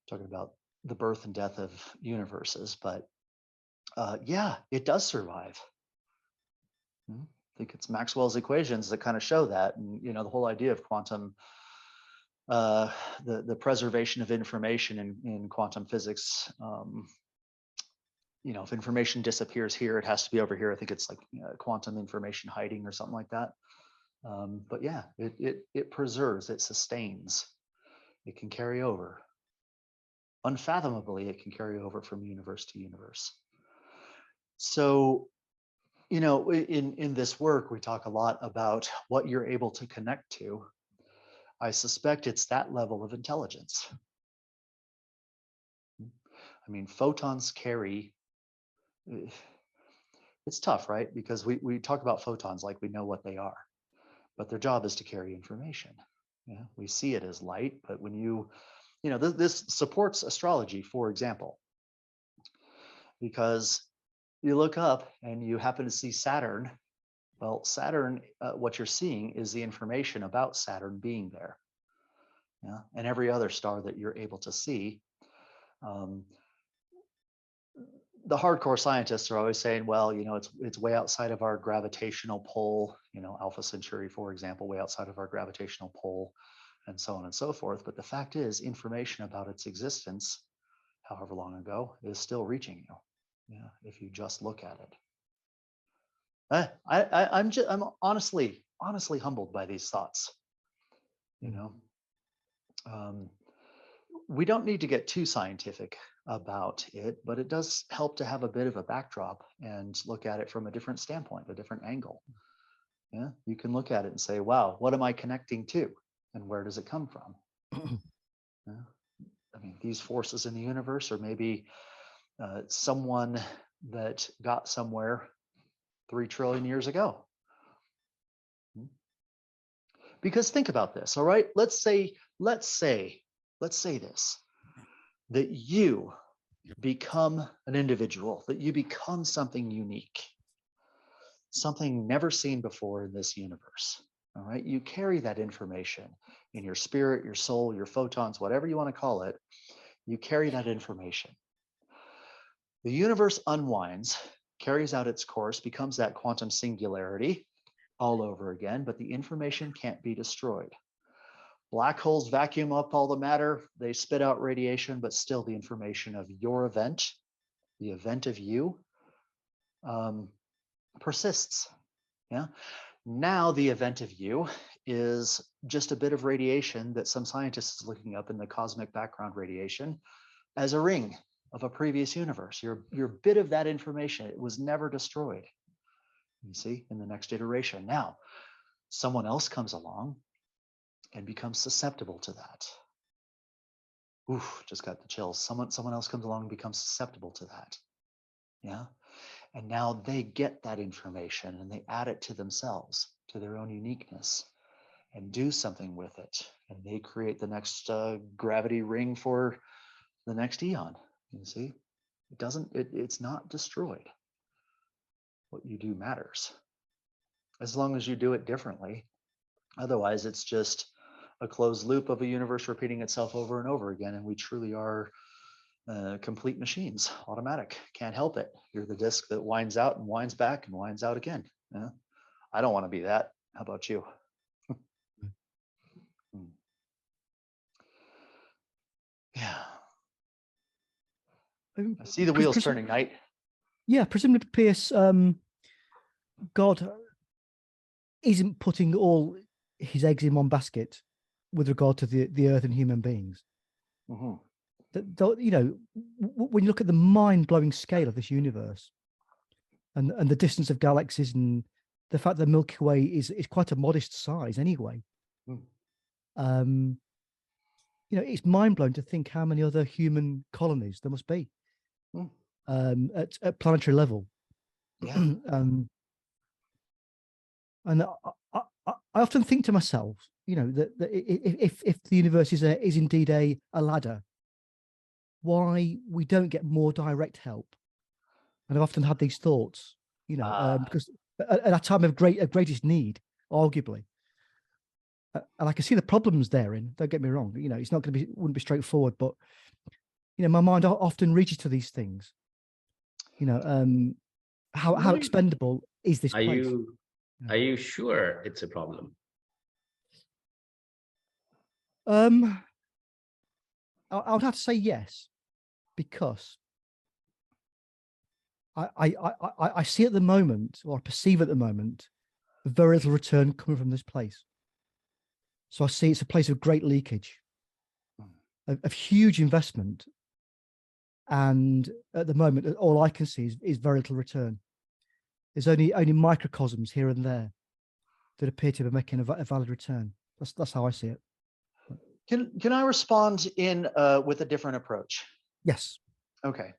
talking about the birth and death of universes, but yeah, it does survive. I think it's Maxwell's equations that kind of show that, and the whole idea of quantum, the preservation of information in quantum physics. If information disappears here, it has to be over here. I think it's like quantum information hiding or something like that. But yeah, it preserves, it sustains, it can carry over. Unfathomably, it can carry over from universe to universe. So, in this work, we talk a lot about what you're able to connect to. I suspect it's that level of intelligence. I mean, photons carry, it's tough, right? Because we talk about photons like we know what they are, but their job is to carry information. Yeah, we see it as light, but when this supports astrology, for example, because you look up and you happen to see Saturn. Well, Saturn, what you're seeing is the information about Saturn being there. Yeah, and every other star that you're able to see. The hardcore scientists are always saying, well, it's way outside of our gravitational pull, Alpha Centauri, for example, way outside of our gravitational pull, and so on and so forth. But the fact is, information about its existence, however long ago, is still reaching you, if you just look at it. I'm honestly humbled by these thoughts. You know, we don't need to get too scientific about it, but it does help to have a bit of a backdrop and look at it from a different standpoint, a different angle. Yeah, you can look at it and say, wow, what am I connecting to? And where does it come from? Yeah. I mean, these forces in the universe, or maybe someone that got somewhere 3 trillion years ago. Because think about this, all right? Let's say this, that you become an individual, that you become something unique, something never seen before in this universe. All right. You carry that information in your spirit, your soul, your photons, whatever you want to call it. You carry that information. The universe unwinds, carries out its course, becomes that quantum singularity all over again, but the information can't be destroyed. Black holes vacuum up all the matter, they spit out radiation, but still the information of your event, the event of you, persists. Yeah. Now the event of you is just a bit of radiation that some scientist is looking up in the cosmic background radiation as a ring of a previous universe. You're a bit of that information. It was never destroyed. You see, in the next iteration. Now, someone else comes along and becomes susceptible to that. Oof, just got the chills. Someone else comes along and becomes susceptible to that. Yeah. And now they get that information and they add it to themselves, to their own uniqueness, and do something with it. And they create the next gravity ring for the next eon. You see, it's not destroyed. What you do matters, as long as you do it differently. Otherwise, it's just a closed loop of a universe repeating itself over and over again. And we truly are complete machines, automatic, can't help it. You're the disc that winds out and winds back and winds out again. Yeah. I don't want to be that. How about you? Yeah. I see the wheels turning, Knight. Yeah, presumably, Pierce, God isn't putting all his eggs in one basket with regard to the earth and human beings. Mm-hmm. You know, when you look at the mind-blowing scale of this universe and the distance of galaxies and the fact that the Milky Way is quite a modest size anyway. You know, it's mind-blowing to think how many other human colonies there must be at planetary level. Yeah. And I often think to myself, you know, that if the universe is indeed a ladder, why we don't get more direct help. And I've often had these thoughts, you know, because at a time of greatest need, arguably, and I can see the problems therein. Don't get me wrong, you know, it's not going to wouldn't be straightforward, but you know, my mind often reaches to these things. You know, how expendable is this place? Are you sure it's a problem? I would have to say yes, because I see at the moment, or I perceive at the moment, very little return coming from this place. So I see it's a place of great leakage, of huge investment. And at the moment, all I can see is very little return. There's only microcosms here and there that appear to be making a valid return. That's how I see it. Can I respond in with a different approach? Yes. Okay.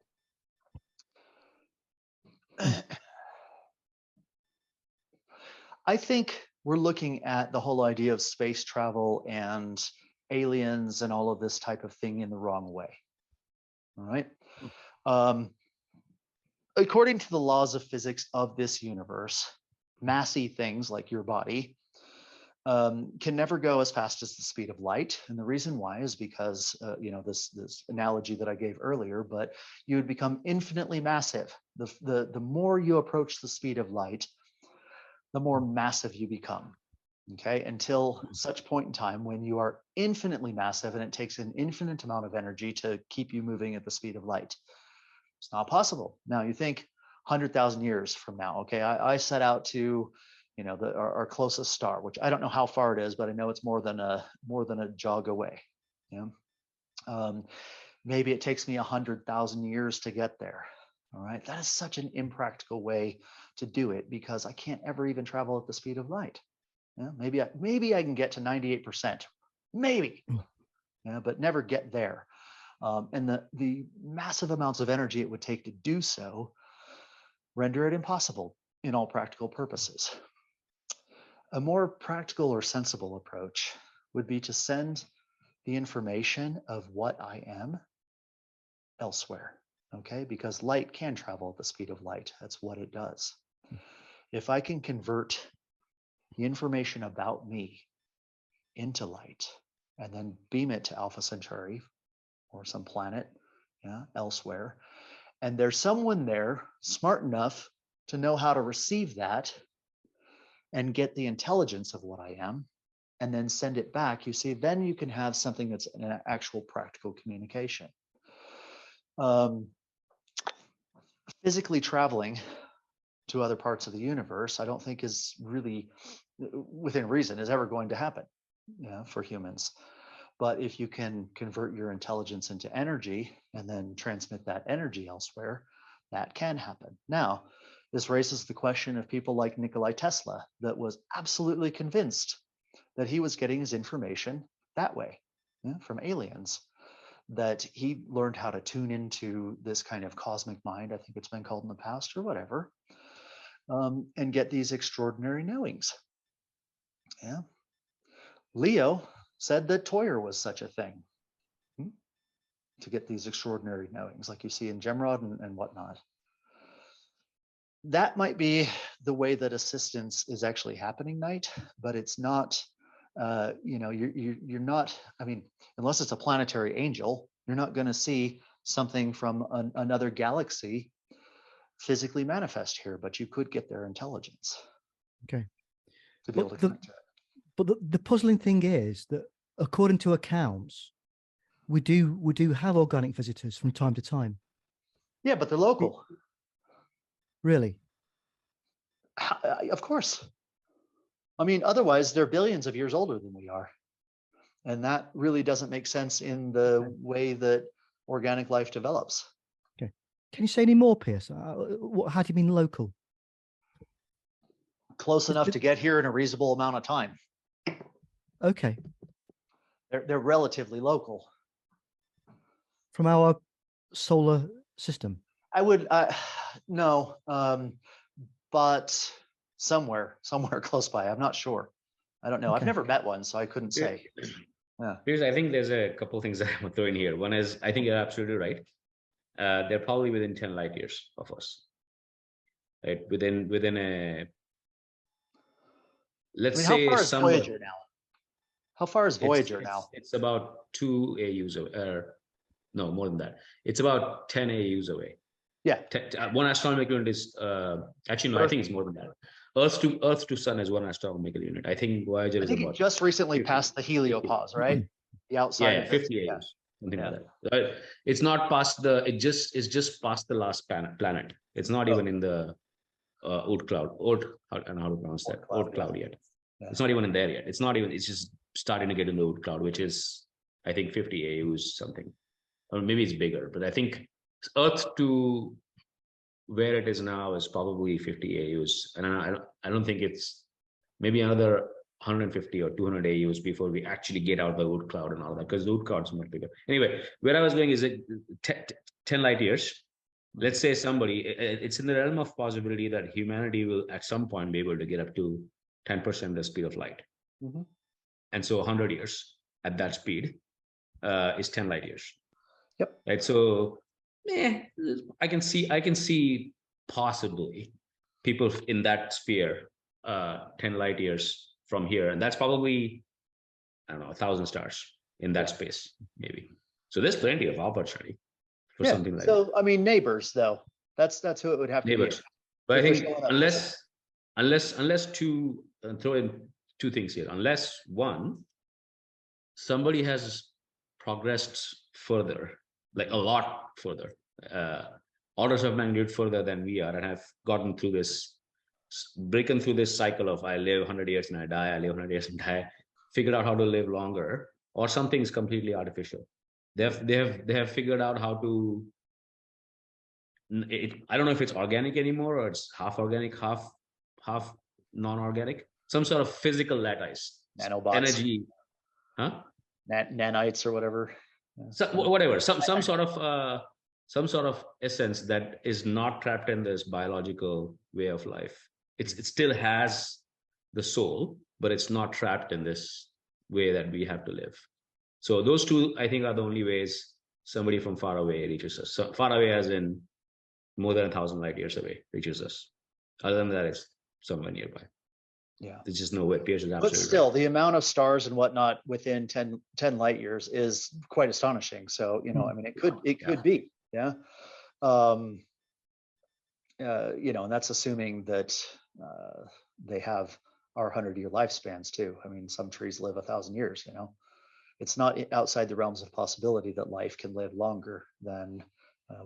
I think we're looking at the whole idea of space travel and aliens and all of this type of thing in the wrong way. All right. According to the laws of physics of this universe, massy things like your body can never go as fast as the speed of light. And the reason why is because, you know, this analogy that I gave earlier, but you would become infinitely massive. The more you approach the speed of light, the more massive you become. Okay, until such point in time when you are infinitely massive and it takes an infinite amount of energy to keep you moving at the speed of light. It's not possible. Now you think, 100,000 years from now. Okay, I set out to, our closest star, which I don't know how far it is, but I know it's more than a jog away. Yeah. Maybe it takes me 100,000 years to get there. All right, that is such an impractical way to do it because I can't ever even travel at the speed of light. Yeah, maybe I can get to 98%, maybe, yeah, but never get there. And the massive amounts of energy it would take to do so render it impossible in all practical purposes. A more practical or sensible approach would be to send the information of what I am elsewhere, okay? Because light can travel at the speed of light. That's what it does. If I can convert the information about me into light and then beam it to Alpha Centauri or some planet, yeah, elsewhere, and there's someone there smart enough to know how to receive that and get the intelligence of what I am, and then send it back, you see, then you can have something that's an actual practical communication. Physically traveling to other parts of the universe, I don't think is really within reason is ever going to happen, for humans. But if you can convert your intelligence into energy and then transmit that energy elsewhere, that can happen. Now, this raises the question of people like Nikola Tesla that was absolutely convinced that he was getting his information that way, from aliens, that he learned how to tune into this kind of cosmic mind, I think it's been called in the past or whatever, and get these extraordinary knowings. Yeah. Leo said that Toyer was such a thing, to get these extraordinary knowings like you see in Gemrod and whatnot. That might be the way that assistance is actually happening, Knight, but it's not, you're not, I mean, unless it's a planetary angel, you're not going to see something from another galaxy physically manifest here, but you could get their intelligence. Okay. To be able to connect to it. But the puzzling thing is that according to accounts, we do have organic visitors from time to time. Yeah, but they're local. Really? Of course. I mean, otherwise they're billions of years older than we are. And that really doesn't make sense in the way that organic life develops. Okay. Can you say any more, Pierce? How do you mean local? Close enough to get here in a reasonable amount of time. Okay. They're relatively local. From our solar system? I would, no, but somewhere close by. I'm not sure. I don't know. Okay. I've never met one, so I couldn't say. Yeah. Here's, I think there's a couple of things that I'm throwing here. One is, I think you're absolutely right. They're probably within 10 light years of us, right? Within a, let's say, how far is somewhere. Voyager now? How far is Voyager now? It's about 2 AUs away. No, more than that. It's about 10 AUs away. Yeah. One astronomical unit is actually no, I think it's more than that. Earth to Sun is one astronomical unit. I think Voyager is about. It just recently 50. passed the heliopause, right? The outside. Yeah, 50 AUs, something like that. It's not past the. It's just past the last planet. It's not even in the Oort cloud. I don't know how to pronounce that. Oort cloud yet. Yeah. It's not even in there yet. It's not even. It's just starting to get in the Oort cloud, which is, I think, 50 AUs something, or maybe it's bigger. But I think Earth to where it is now is probably 50 AUs, and I don't think it's maybe another 150 or 200 AUs before we actually get out the Oort cloud and all that, because the Oort cloud is much bigger. Anyway, where I was going is 10 light years. Let's say it's in the realm of possibility that humanity will at some point be able to get up to 10% the speed of light. Mm-hmm. And so 100 years at that speed is 10 light years. Yep. Right. So I can see possibly people in that sphere 10 light years from here, and that's probably, I don't know, 1,000 stars in that space, maybe. So there's plenty of opportunity for something like that. So I mean, neighbors, though, that's who it would have to be. But I think unless two, throw in two things here, unless one, somebody has progressed further, like a lot further, orders of magnitude further than we are and have gotten through this, breaking through this cycle of I live 100 years and I die, I live 100 years and die, figured out how to live longer, or something is completely artificial. They have figured out how to. I don't know if it's organic anymore or it's half organic, half non-organic. Some sort of physical lattice, Nanobots, energy, huh? Nanites or whatever. So, whatever, some sort of essence that is not trapped in this biological way of life. It still has the soul, but it's not trapped in this way that we have to live. So those two, I think, are the only ways somebody from far away reaches us. So far away as in more than 1,000 light years away reaches us. Other than that, it's somewhere nearby. Yeah. There's just no way. Pierce is But absolutely still, right. the amount of stars and whatnot within 10 light years is quite astonishing. So, you know, I mean, it could be, yeah. You know, and that's assuming that they have our 100-year lifespans too. I mean, some trees live 1,000 years, you know. It's not outside the realms of possibility that life can live longer than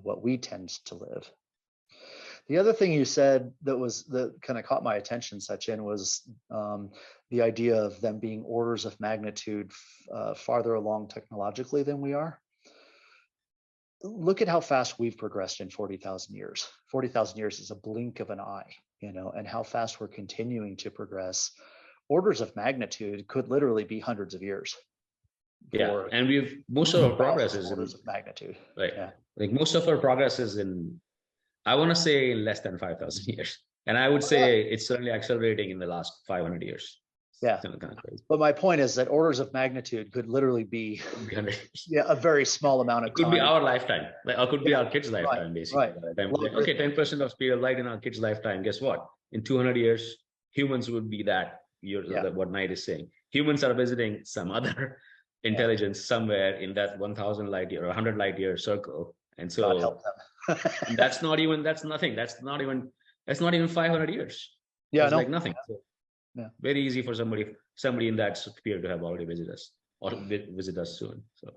what we tend to live. The other thing you said that kind of caught my attention, Sachin, was the idea of them being orders of magnitude farther along technologically than we are. Look at how fast we've progressed in 40,000 years. 40,000 years is a blink of an eye, you know, and how fast we're continuing to progress. Orders of magnitude could literally be hundreds of years. Yeah, and most of our progress is orders of magnitude. Right. Yeah. Like most of our progress is in, I want to say, in less than 5,000 years. And I would say it's certainly accelerating in the last 500 years. Yeah. Kind of crazy. But my point is that orders of magnitude could literally be a very small amount of time. It could be our lifetime, or could be our kids' lifetime, basically. Right. Okay, 10% of speed of light in our kids' lifetime. Guess what? In 200 years, humans would be that. What Knight is saying. Humans are visiting some other intelligence somewhere in that 1,000 light year or 100 light year circle, and so God help them. that's nothing. That's not even 500 years. Yeah, it's like nothing. So yeah. Very easy for somebody in that sphere to have already visited us or visit us soon. So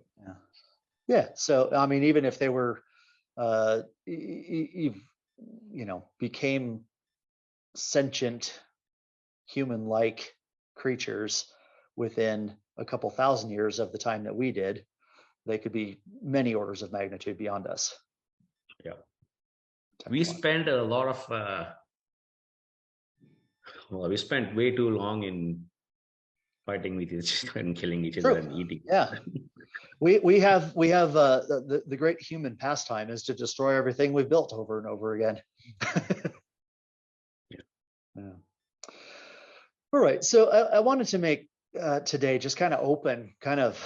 yeah. So I mean, even if they were, you know, became sentient, human-like creatures within a couple thousand years of the time that we did, they could be many orders of magnitude beyond us. Yeah. We spent a lot of we spent way too long in fighting with each other and killing each other and eating. Yeah. we have the great human pastime is to destroy everything we've built over and over again. Yeah. All right. So I wanted to make today just kind of open, kind of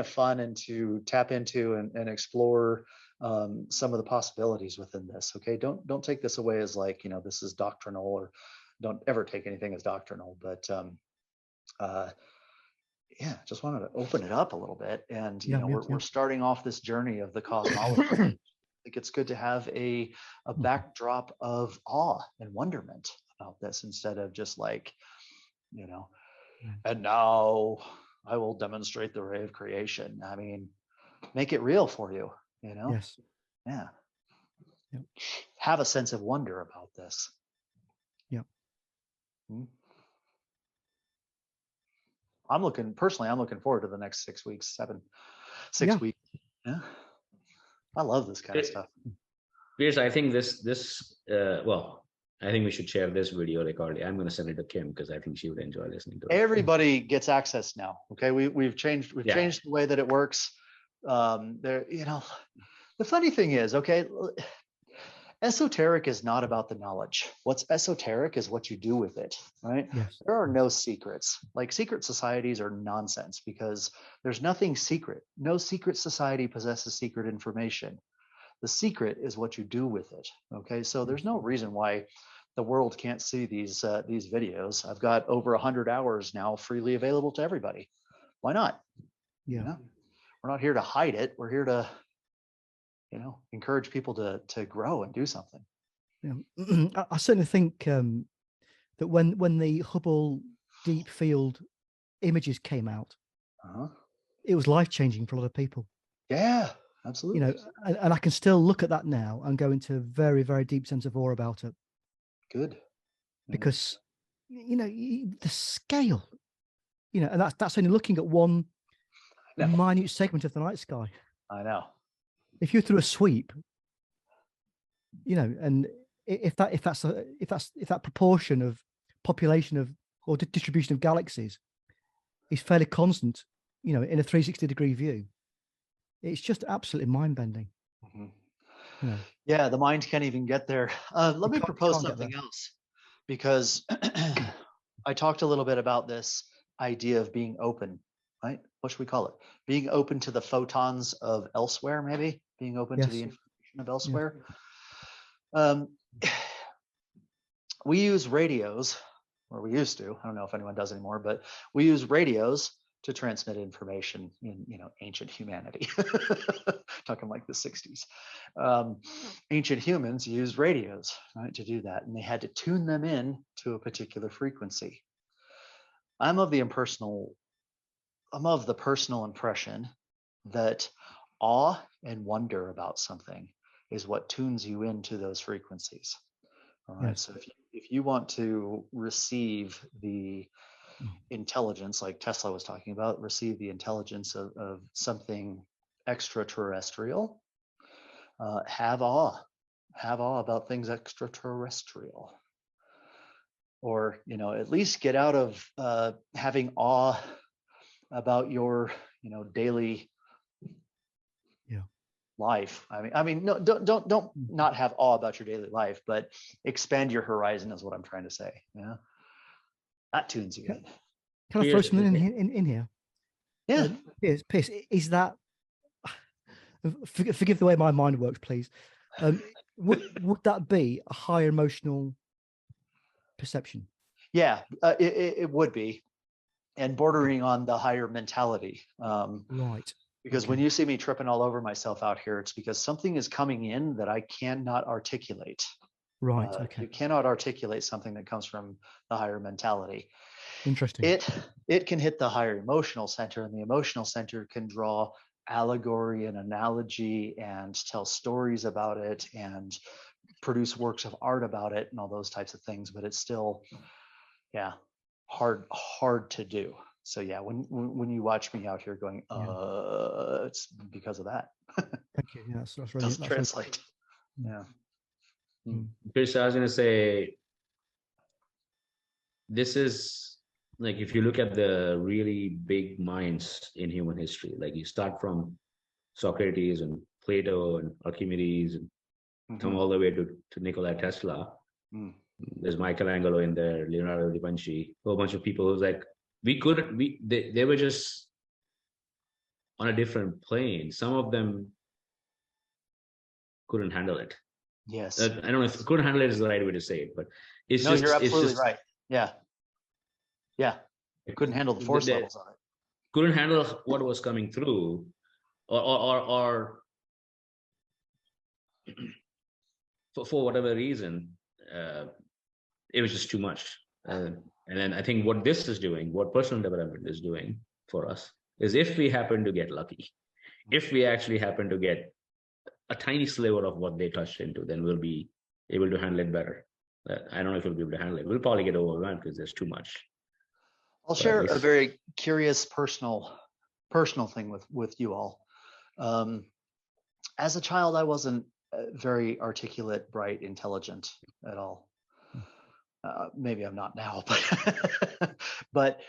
fun, and to tap into and explore some of the possibilities within this. Okay. Don't take this away as like, you know, this is doctrinal, or don't ever take anything as doctrinal, but yeah, just wanted to open it up a little bit. And you know, we're starting off this journey of the cosmology. I think it's good to have a backdrop of awe and wonderment about this, instead of just like, you know, and now I will demonstrate the ray of creation. I mean, make it real for you, you know? Yes. Yeah. Yep. Have a sense of wonder about this. Yeah. I'm looking forward to the next 6 weeks, 6 weeks. Yeah. I love this kind of stuff. Pierce, I think I think we should share this video recording. I'm going to send it to Kim because I think she would enjoy listening to it. Everybody gets access now. Okay, we've changed the way that it works. There, you know, the funny thing is, okay, esoteric is not about the knowledge. What's esoteric is what you do with it, right? Yes. There are no secrets. Like, secret societies are nonsense because there's nothing secret. No secret society possesses secret information. The secret is what you do with it. Okay, so there's no reason why the world can't see these videos. I've got over 100 hours now freely available to everybody. Why not? Yeah. You know? We're not here to hide it. We're here to, you know, encourage people to grow and do something. Yeah. I certainly think that when the Hubble deep field images came out, it was life-changing for a lot of people. Yeah. Absolutely. And I can still look at that now and go into a very, very deep sense of awe about it. Good. Because, the scale, and that's only looking at one minute segment of the night sky. I know. If you're through a sweep, and if that proportion of population of or distribution of galaxies is fairly constant, in a 360-degree view, it's just absolutely mind-bending. Yeah, the mind can't even get there. Let me propose something else, because I talked a little bit about this idea of being open, right? What should we call it? Being open to the photons of elsewhere, maybe? Being open to the information of elsewhere. We use radios, or we used to. I don't know if anyone does anymore, but we use radios to transmit information in ancient humanity. Talking like the 60s. Ancient humans used radios, right, to do that, and they had to tune them in to a particular frequency. I'm of the personal impression that awe and wonder about something is what tunes you into those frequencies. All right. Yes. So if you want to receive the intelligence, like Tesla was talking about, receive the intelligence of something extraterrestrial, have awe about things extraterrestrial, or at least get out of having awe about your daily life. I mean, no, don't not have awe about your daily life, but expand your horizon is what I'm trying to say. Yeah, that tunes you in. Can I throw something in here? Yeah. Pierce, is that? Forgive the way my mind works, please. Would that be a higher emotional perception? Yeah, it would be, and bordering on the higher mentality. Right. Because when you see me tripping all over myself out here, it's because something is coming in that I cannot articulate. Right. Okay. You cannot articulate something that comes from the higher mentality. Interesting. It can hit the higher emotional center, and the emotional center can draw allegory and analogy and tell stories about it and produce works of art about it and all those types of things. But it's still, hard to do. So yeah, when you watch me out here going, it's because of that. Thank you. Yeah, that's really, doesn't translate. Really... Yeah. Chris, I was going to say, this is like, if you look at the really big minds in human history, like you start from Socrates and Plato and Archimedes and come all the way to Nikola Tesla. There's Michelangelo in there, Leonardo da Vinci, a whole bunch of people who's like, they were just on a different plane. Some of them couldn't handle it. Yes. I don't know if couldn't handle it is the right way to say it, but you're absolutely right. Yeah. Couldn't handle the force levels on it. Couldn't handle what was coming through, or for whatever reason, it was just too much. And then I think what this is doing, what personal development is doing for us, is if we happen to get lucky, if we actually happen to get a tiny sliver of what they touched into, then we'll be able to handle it better. I don't know if we'll be able to handle it. We'll probably get overwhelmed because there's too much. I'll share a very curious personal thing with you all. As a child, I wasn't very articulate, bright, intelligent at all. Maybe I'm not now, but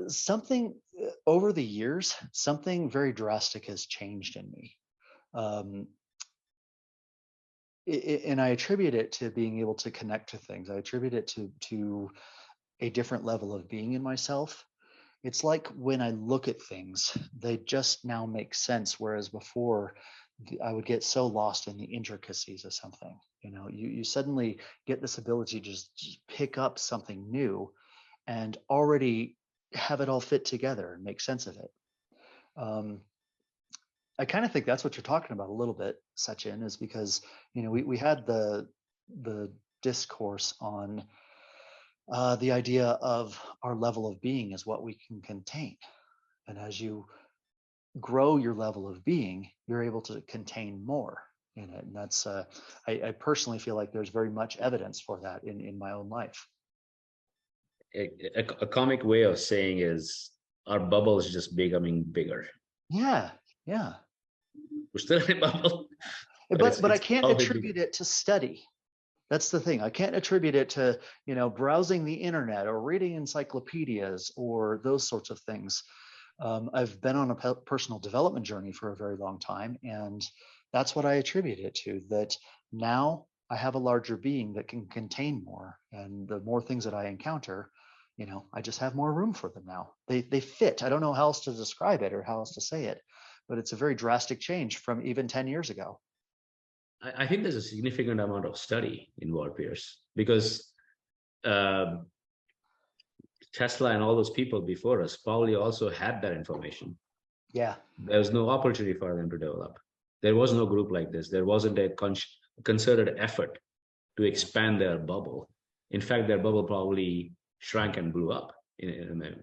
something over the years, something very drastic has changed in me. And I attribute it to being able to connect to things. I attribute it to a different level of being in myself. It's like when I look at things, they just now make sense. Whereas before, I would get so lost in the intricacies of something. You suddenly get this ability to just pick up something new and already have it all fit together and make sense of it. I kind of think that's what you're talking about a little bit, Sachin, is because we had the discourse on the idea of our level of being is what we can contain. And as you grow your level of being, you're able to contain more in it. And that's, I personally feel like there's very much evidence for that in my own life. A comic way of saying is our bubble is just becoming bigger. Yeah. Yeah. We're still in a bubble, But I can't probably attribute it to study. That's the thing. I can't attribute it to, browsing the internet or reading encyclopedias or those sorts of things. I've been on a personal development journey for a very long time, and that's what I attribute it to. That now I have a larger being that can contain more, and the more things that I encounter, I just have more room for them now. They fit. I don't know how else to describe it or how else to say it, but it's a very drastic change from even 10 years ago. I think there's a significant amount of study involved, Pierce, because Tesla and all those people before us probably also had that information. Yeah. There was no opportunity for them to develop. There was no group like this. There wasn't a concerted effort to expand their bubble. In fact, their bubble probably shrank and blew up in a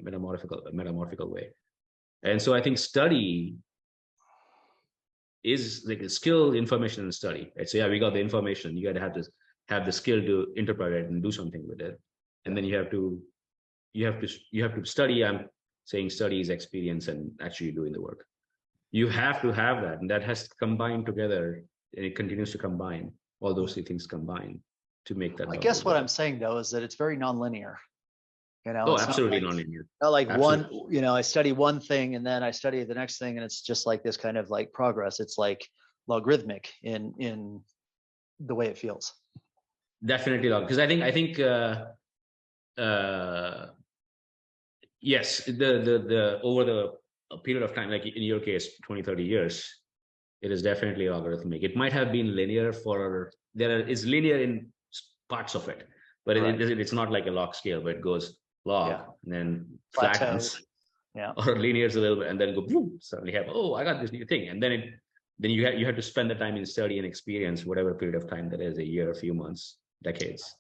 metamorphical way. And so I think study is like a skill, information, and study. Right? So yeah, we got the information. You got to have the skill to interpret it and do something with it. And then you have to study. I'm saying study is experience and actually doing the work. You have to have that, and that has combined together, and it continues to combine. All those three things combine to make that. I guess what I'm saying though is that it's very nonlinear. Oh, It's absolutely nonlinear. not Not like absolutely. I study one thing and then I study the next thing, and it's just like this kind of like progress. It's like logarithmic in the way it feels. Definitely not, because I think yes, the over the period of time, like in your case, 20-30 years, it is definitely logarithmic. It might have been linear is linear in parts of it, but Right. it's not like a log scale where it goes log and then flattens. Yeah. Or linear is a little bit, and then go boom, suddenly have, oh, I got this new thing, and then you have to spend the time in study and experience whatever period of time that is, a year, a few months, decades,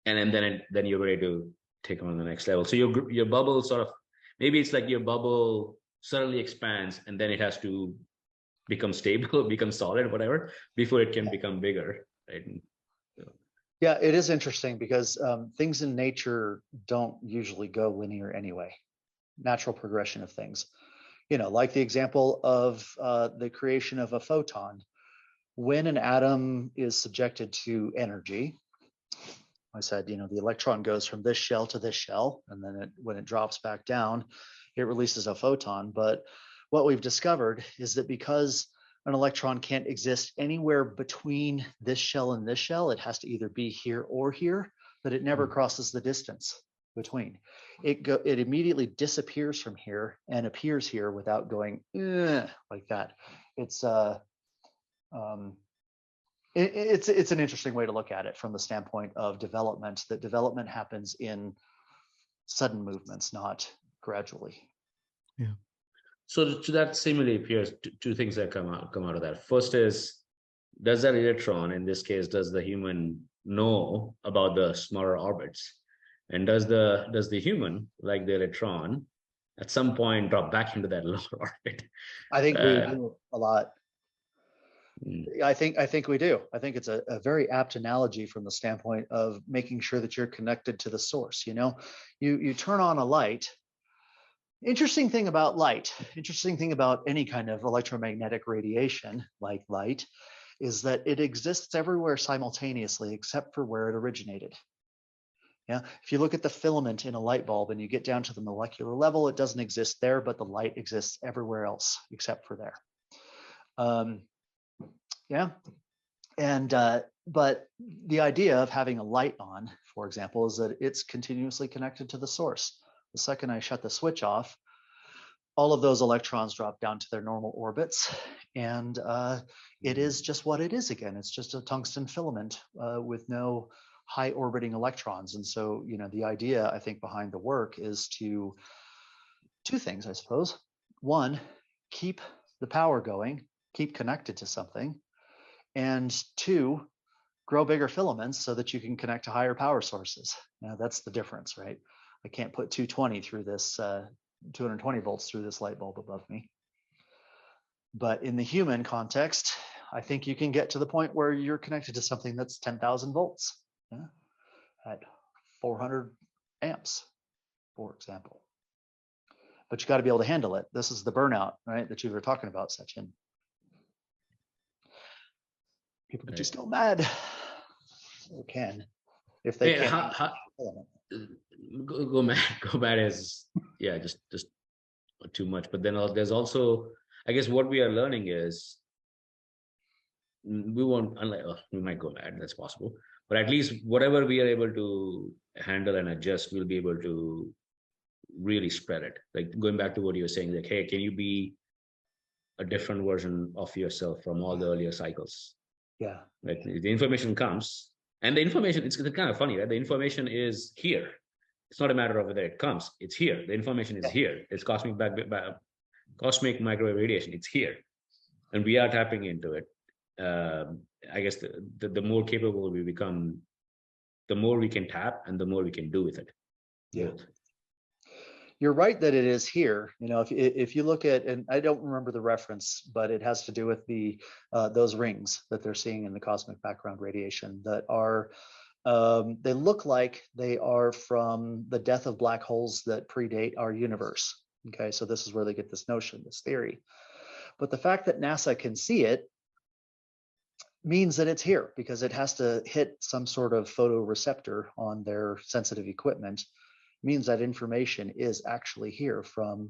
and then you're ready to take on the next level. So your bubble sort of, maybe it's like your bubble suddenly expands, and then it has to become stable, become solid, whatever, before it can become bigger, right? Yeah, it is interesting because things in nature don't usually go linear anyway. Natural progression of things, like the example of the creation of a photon. When an atom is subjected to energy, I said, the electron goes from this shell to this shell, and then when it drops back down, it releases a photon. But what we've discovered is that because an electron can't exist anywhere between this shell and this shell, it has to either be here or here, that it never crosses the distance between. It immediately disappears from here and appears here without going like that. It's it's an interesting way to look at it from the standpoint of development. That development happens in sudden movements, not gradually. Yeah. So to that similarly appears two things that come out of that. First is, does that electron, in this case, does the human know about the smaller orbits? And does the human, like the electron, at some point drop back into that lower orbit? I think we do a lot. I think we do. I think it's a very apt analogy from the standpoint of making sure that you're connected to the source. You turn on a light. Interesting thing about light, interesting thing about any kind of electromagnetic radiation like light, is that it exists everywhere simultaneously except for where it originated. Yeah. If you look at the filament in a light bulb and you get down to the molecular level, it doesn't exist there, but the light exists everywhere else except for there. Yeah. And but the idea of having a light on, for example, is that it's continuously connected to the source. The second I shut the switch off, all of those electrons drop down to their normal orbits, and it is just what it is again. It's just a tungsten filament with no high orbiting electrons. And so, the idea, I think, behind the work is two things, I suppose. One, keep the power going, keep connected to something. And two, grow bigger filaments so that you can connect to higher power sources. That's the difference, right? I can't put 220 through this 220 volts through this light bulb above me. But in the human context, I think you can get to the point where you're connected to something that's 10,000 volts, yeah, at 400 amps, for example. But you got to be able to handle it. This is the burnout, right, that you were talking about, Sachin. People can just go mad, or can, if they Yeah, can't. go mad. Go mad is, yeah, just too much. But then there's also, I guess what we are learning is we won't, unlike, we might go mad, that's possible, but at least whatever we are able to handle and adjust, we'll be able to really spread it. Like going back to what you were saying, like, hey, can you be a different version of yourself from all the earlier cycles? Yeah. Like the information comes, and the information, it's kind of funny, right? The information is here. It's not a matter of whether it comes, it's here. The information is here. It's cosmic microwave radiation. It's here. And we are tapping into it. I guess the more capable we become, the more we can tap and the more we can do with it. Yeah. You're right that it is here. You know, if you look at, and I don't remember the reference, but it has to do with the those rings that they're seeing in the cosmic background radiation that are, they look like they are from the death of black holes that predate our universe. Okay, so this is where they get this notion, this theory. But the fact that NASA can see it means that it's here, because it has to hit some sort of photoreceptor on their sensitive equipment. Means that information is actually here from,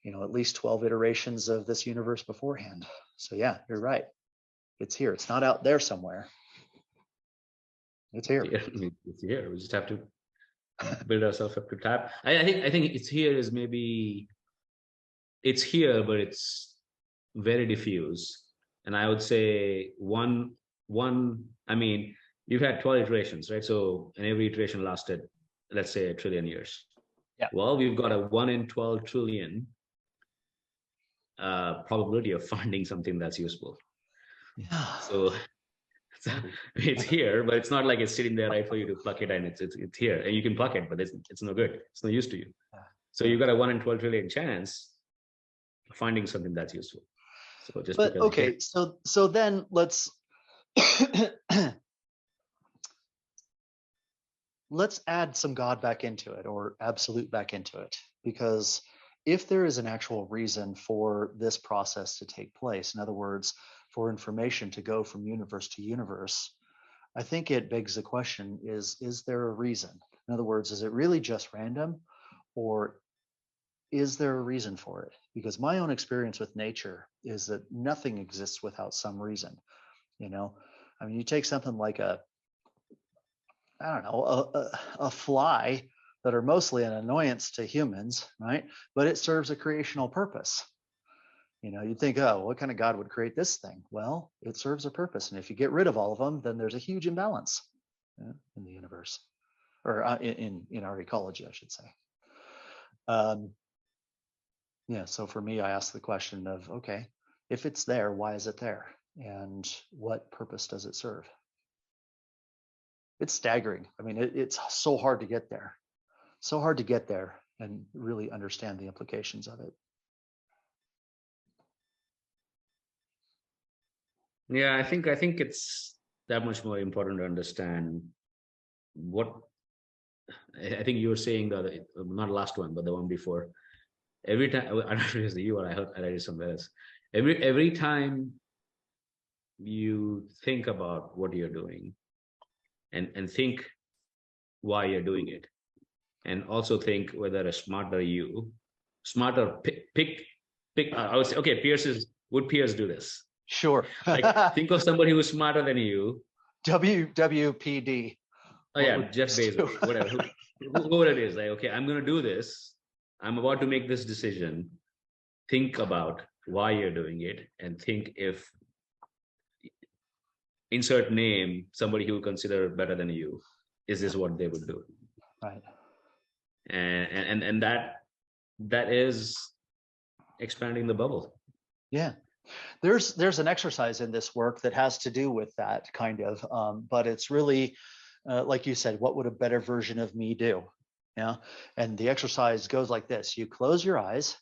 you know, at least 12 iterations of this universe beforehand. So yeah, you're right. It's here. It's not out there somewhere. It's here. It's here. We just have to build ourselves up to tap. I think it's here is maybe, it's here, but it's very diffuse. And I would say one, I mean, you've had 12 iterations, right? So, and every iteration lasted, let's say, 1 trillion years. Yeah. Well, we've got a 1 in 12 trillion probability of finding something that's useful. Yeah. So it's here, but it's not like it's sitting there right for you to pluck it, and it's here, and you can pluck it, but it's no good. It's no use to you. So you've got a 1 in 12 trillion chance of finding something that's useful. So just, but okay, so then let's let's add some God back into it, or absolute back into it, because if there is an actual reason for this process to take place, in other words, for information to go from universe to universe, I think it begs the question, is there a reason? In other words, is it really just random, or is there a reason for it? Because my own experience with nature is that nothing exists without some reason. You know, I mean, you take something like a fly that are mostly an annoyance to humans, right? But it serves a creational purpose. You know, you'd think, oh, what kind of God would create this thing? Well, it serves a purpose. And if you get rid of all of them, then there's a huge imbalance in the universe, or in our ecology, I should say. Yeah, so for me, I ask the question of, okay, if it's there, why is it there? And what purpose does it serve? It's staggering. I mean, it's so hard to get there. So hard to get there and really understand the implications of it. Yeah, I think it's that much more important to understand what, I think you were saying the not last one, but the one before. Every time, I don't know if it was you or I read it somewhere else. Every time you think about what you're doing, and think why you're doing it, and also think whether a smarter pick. I would say, okay, would Pierce do this? Sure. Like, think of somebody who's smarter than you. WWPD. Oh yeah, Jeff Bezos, whatever, whoever it is. Like, okay, I'm going to do this. I'm about to make this decision. Think about why you're doing it, and think if, insert name, somebody who consider better than you, is this what they would do? Right. And that is expanding the bubble. Yeah. There's an exercise in this work that has to do with that kind of, but it's really, like you said, what would a better version of me do? Yeah. And the exercise goes like this. You close your eyes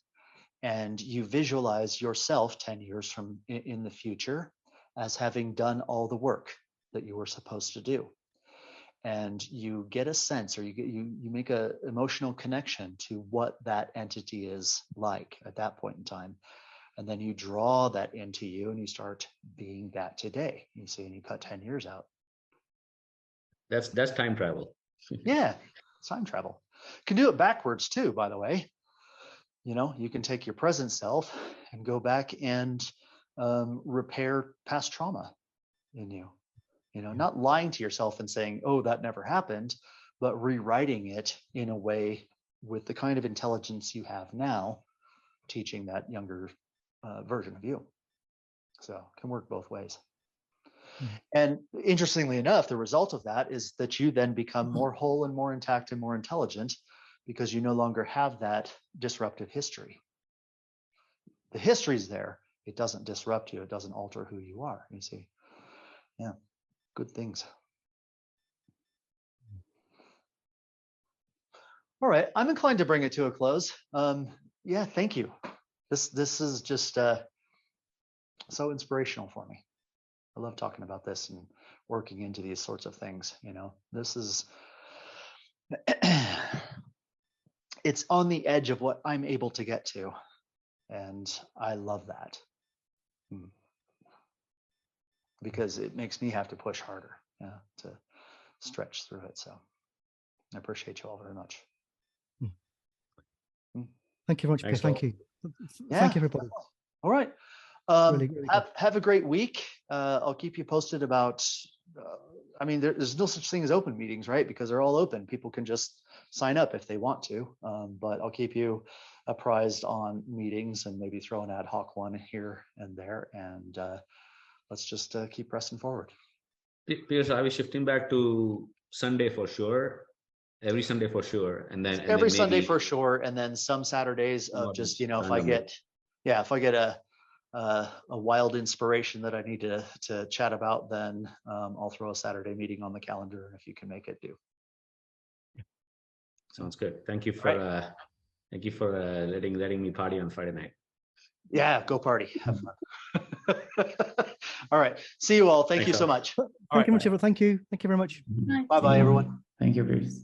and you visualize yourself 10 years from in the future as having done all the work that you were supposed to do. And you get a sense, or you make a emotional connection to what that entity is like at that point in time. And then you draw that into you and you start being that today. You see, and you cut 10 years out. That's time travel. Yeah, time travel. You can do it backwards too, by the way. You know, you can take your present self and go back and repair past trauma in you. You know, not lying to yourself and saying, oh, that never happened, but rewriting it in a way with the kind of intelligence you have now, teaching that younger version of you. So it can work both ways. And interestingly enough, the result of that is that you then become more whole and more intact and more intelligent, because you no longer have that disruptive history. The history's there. It doesn't disrupt you. It doesn't alter who you are. You see? Yeah. Good things. All right. I'm inclined to bring it to a close. Yeah. Thank you. This is just so inspirational for me. I love talking about this and working into these sorts of things. You know, this is it's on the edge of what I'm able to get to, and I love that because it makes me have to push harder, to stretch through it. So I appreciate you all very much. Thank you very much, Pierre. Thank you. Yeah. Thank you, everybody. All right. Really Have a great week. I'll keep you posted about, I mean, there's no such thing as open meetings, right? Because they're all open. People can just sign up if they want to. But I'll keep you apprised on meetings and maybe throw an ad hoc one here and there. And let's just keep pressing forward. Pierce, I was shifting back to Sunday for sure. Every Sunday for sure. And then every then Sunday for sure. And then some Saturdays of just, you know, if I get a wild inspiration that I need to chat about, then I'll throw a Saturday meeting on the calendar, and if you can make it, do. Sounds good. Thank you for letting me party on Friday night. Yeah, go party, have fun. All right, see you all. Thank you so much. Thank you much, everyone. Thank you very much. Bye bye, everyone. Thank you, Bruce.